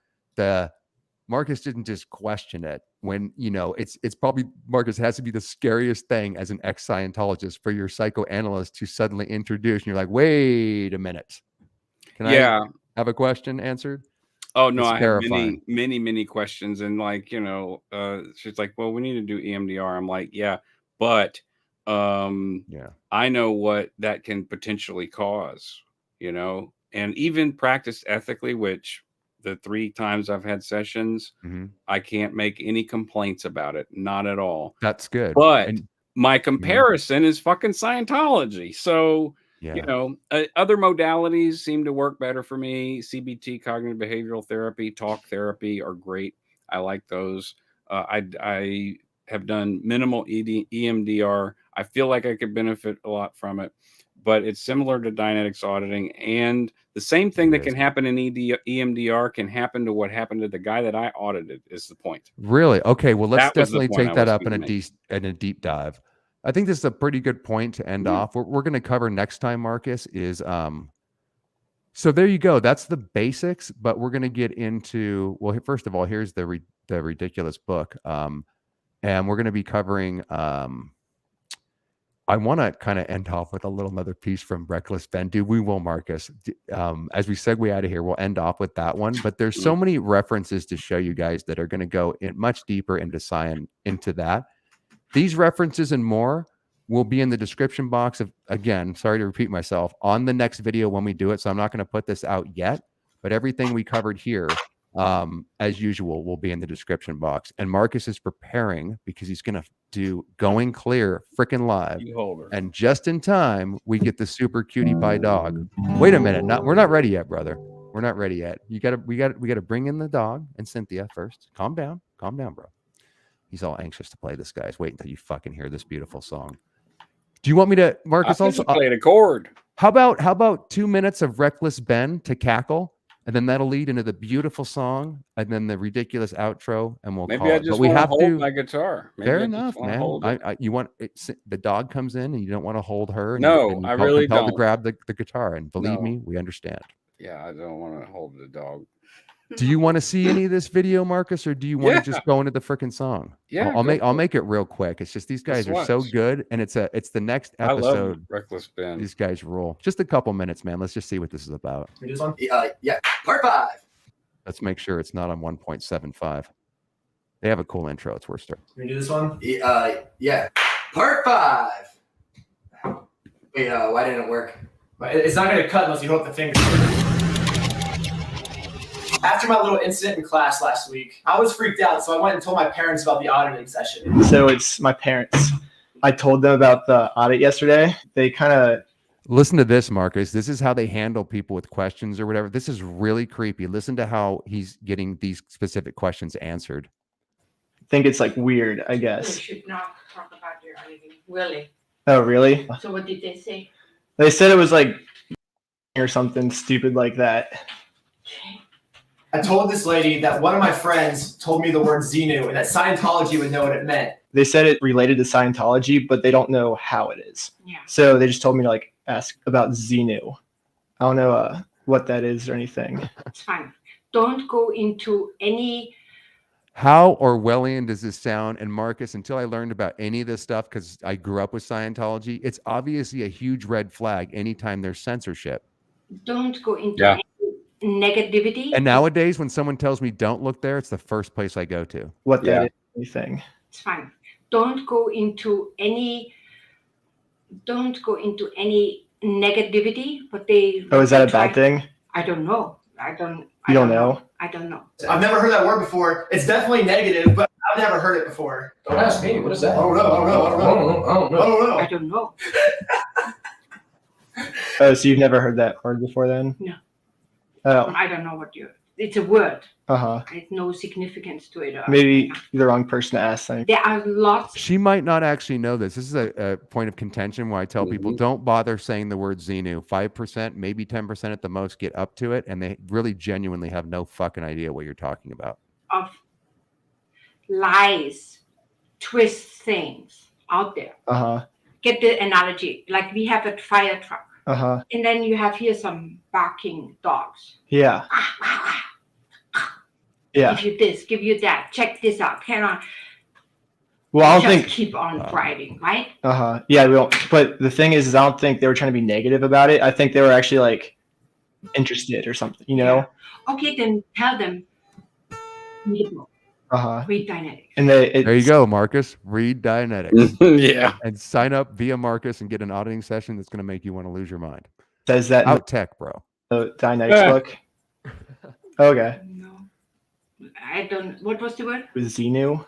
Marcus didn't just question it when, it's probably, Marcus, has to be the scariest thing as an ex-Scientologist for your psychoanalyst to suddenly introduce. And you're like, wait a minute. Can I have a question answered? Oh, no, I have many questions. And she's like, well, we need to do EMDR. I'm like, yeah, but I know what that can potentially cause, and even practiced ethically, which the 3 times I've had sessions, I can't make any complaints about it. Not at all. That's good. But my comparison is fucking Scientology. So, other modalities seem to work better for me. CBT, cognitive behavioral therapy, talk therapy are great. I like those. I have done minimal EMDR. I feel like I could benefit a lot from it, but it's similar to Dianetics auditing, and the same thing that can happen in EMDR can happen to what happened to the guy that I audited is the point. Really? Okay. Well, let's definitely take that up in a deep dive. I think this is a pretty good point to end off. What we're going to cover next time, Marcus, is so there you go. That's the basics, but we're going to get into, well, first of all, here's the ridiculous book. And we're going to be covering, I want to kind of end off with another piece from Reckless Ben. Dude, we will, Marcus. As we segue out of here, we'll end off with that one. But there's so many references to show you guys that are going to go in much deeper into that. These references and more will be in the description box again, sorry to repeat myself, on the next video when we do it. So I'm not going to put this out yet, but everything we covered here, as usual, will be in the description box. And Marcus is preparing because he's going to do Going Clear freaking live. And just in time, we get the super cutie pie dog. Wait a minute. We're not ready yet, brother. We're not ready yet. We got to bring in the dog and Cynthia first. Calm down, bro. He's all anxious to play this, guys. Wait until you fucking hear this beautiful song. Do you want me to, Marcus, also play a chord? How about 2 minutes of Reckless Ben to cackle? And then that'll lead into the beautiful song, and then the ridiculous outro, and we'll call it. But we have to hold my guitar. Fair enough, man. You want the dog comes in, and you don't want to hold her. No, I really don't. To grab the guitar, and believe me, we understand. Yeah, I don't want to hold the dog. Do you want to see any of this video, Marcus, or do you want to just go into the freaking song? Yeah, I'll make it real quick. It's just these guys are so good, and it's the next episode. I love Reckless Ben. These guys rule. Just a couple minutes, man. Let's just see what this is about. Can we do this one? Yeah. Part 5. Let's make sure it's not on 1.75. They have a cool intro. It's worth starting. Can we do this one? Yeah. Part 5. Wait, why didn't it work? It's not going to cut unless you hold the finger. After my little incident in class last week, I was freaked out, so I went and told my parents about the auditing session. So it's my parents. I told them about the audit yesterday. They kind of... Listen to this, Marcus. This is how they handle people with questions or whatever. This is really creepy. Listen to how he's getting these specific questions answered. I think it's like weird, I guess. You should not talk about your auditing, really. Oh, really? So what did they say? They said it was like or something stupid like that. I told this lady that one of my friends told me the word Xenu and that Scientology would know what it meant. They said it related to Scientology, but they don't know how it is. Yeah. So they just told me to ask about Xenu. I don't know what that is or anything. It's fine. Don't go into any How Orwellian does this sound? And Marcus, until I learned about any of this stuff, because I grew up with Scientology, it's obviously a huge red flag anytime there's censorship. Don't go into any negativity. And nowadays, when someone tells me don't look there, it's the first place I go to. What that is, anything. It's fine. Don't go into any negativity, but they. Oh, is that a bad thing? I don't know. I don't know? I don't know. I've never heard that word before. It's definitely negative, but I've never heard it before. Don't ask me. What is that? I don't know. I don't know. Oh, so you've never heard that word before then? No. Oh. I don't know what it's a word. Uh-huh. There's no significance to it. Maybe you're the wrong person to ask. There are lots. She might not actually know this. This is a point of contention where I tell people don't bother saying the word Xenu. 5%, maybe 10% at the most get up to it, and they really genuinely have no fucking idea what you're talking about. Of lies, twist things out there. Uh-huh. Get the analogy. Like we have a fire truck. Uh-huh. And then you have here some barking dogs. Yeah. Yeah. Give you this, give you that. Check this out. Cannot. Well, I don't just think keep on driving, right? Uh-huh. Yeah, we don't. But the thing is I don't think they were trying to be negative about it. I think they were actually like interested or something, you know? Okay, then tell them. Read the book. Uh-huh. Read Dianetics. And there you go, Marcus. Read Dianetics. Yeah. And sign up via Marcus and get an auditing session that's going to make you want to lose your mind. Says that out tech, bro. The Dianetics book. Okay. No. I don't. What was the word? With Xenu.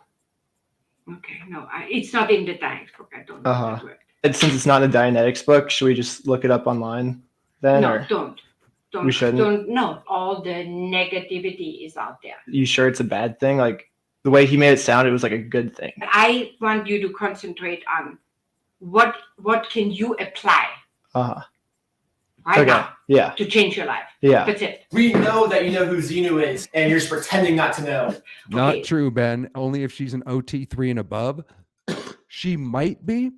Okay, no, it's not in the Dianetics book. I don't know that word. And since it's not in the Dianetics book, should we just look it up online then? No, or? don't. We shouldn't? No, all the negativity is out there. You sure it's a bad thing? Like the way he made it sound, it was like a good thing. I want you to concentrate on what can you apply right now to change your life. Yeah. That's it. We know that you know who Xenu is, and you're just pretending not to know. Not true, Ben. Only if she's an OT3 and above. She might be,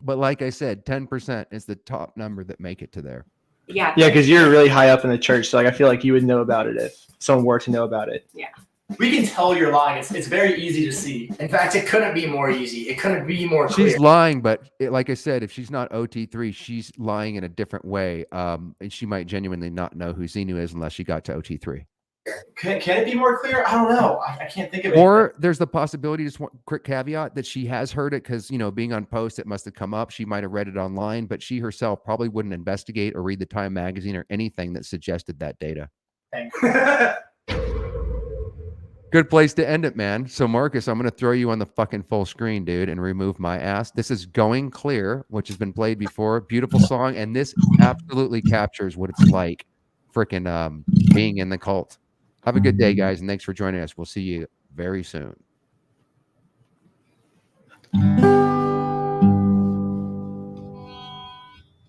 but like I said, 10% is the top number that make it to there. Yeah. Yeah, because you're really high up in the church, so like I feel like you would know about it if someone were to know about it. Yeah. We can tell you're lying. It's very easy to see. In fact, it couldn't be more easy. It couldn't be more clear. She's lying, but like I said, if she's not OT3, she's lying in a different way. And she might genuinely not know who Xenu is unless she got to OT3. Can it be more clear? I don't know. I can't think of it. Or there's the possibility, just one quick caveat, that she has heard it because, being on post, it must have come up. She might have read it online, but she herself probably wouldn't investigate or read the Time magazine or anything that suggested that data. Good place to end it, man. So, Marcus, I'm going to throw you on the fucking full screen, dude, and remove my ass. This is Going Clear, which has been played before. Beautiful song. And this absolutely captures what it's like freaking being in the cult. Have a good day, guys, and thanks for joining us. We'll see you very soon.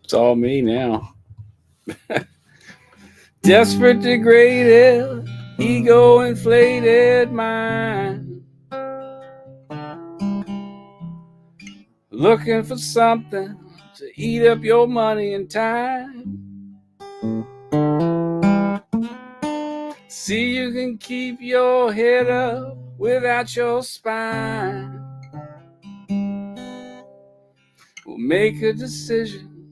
It's all me now. Desperate, degraded, ego inflated mind. Looking for something to eat up your money and time. See, you can keep your head up without your spine. We'll make a decision.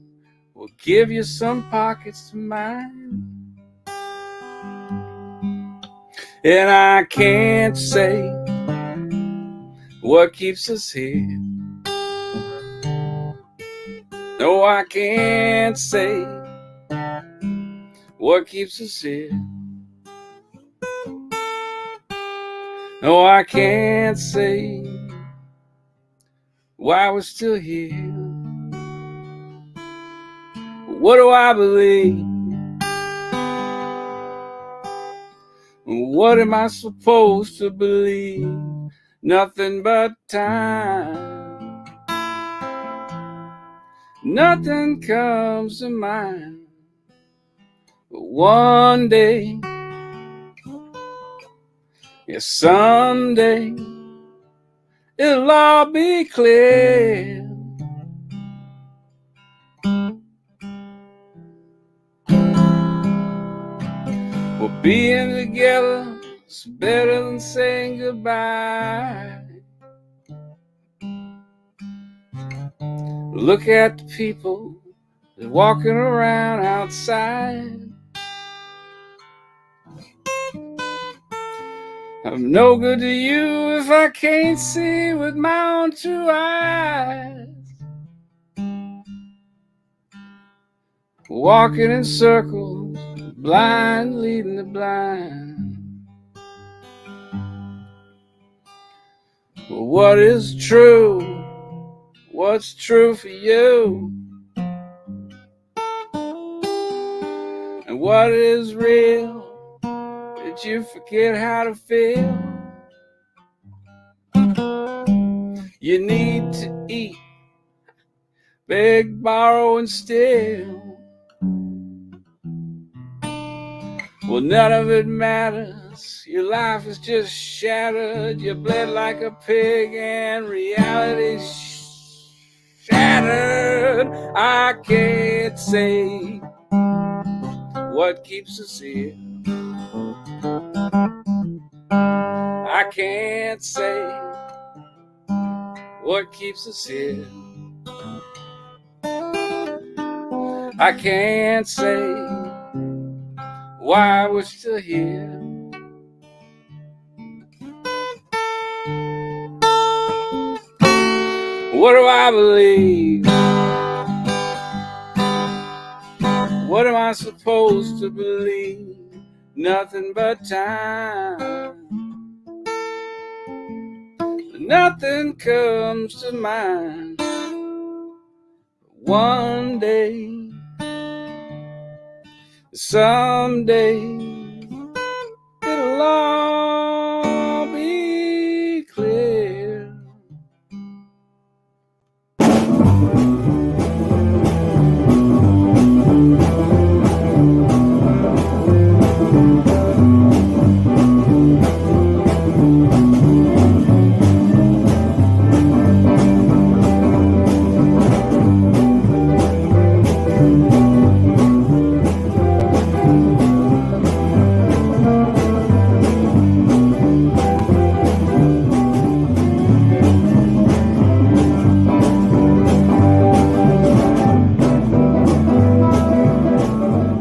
We'll give you some pockets to mine. And I can't say what keeps us here. No, I can't say what keeps us here. No, I can't say why we're still here. What do I believe? What am I supposed to believe? Nothing but time. Nothing comes to mind. But one day, yeah, someday, it'll all be clear. We're being together It's better than saying goodbye. Look at the people that's walking around outside. I'm no good to you if I can't see with my own two eyes. Walking in circles, blind leading the blind. Well, what is true? What's true for you? And what is real? Did you forget how to feel? You need to eat, beg, borrow, and steal. Well, none of it matters. Your life is just shattered. You bled like a pig and reality's shattered. I can't say what keeps us here. I can't say what keeps us here. I can't say why we're still here. What do I believe? What am I supposed to believe? Nothing but time. Nothing comes to mind. One day, someday,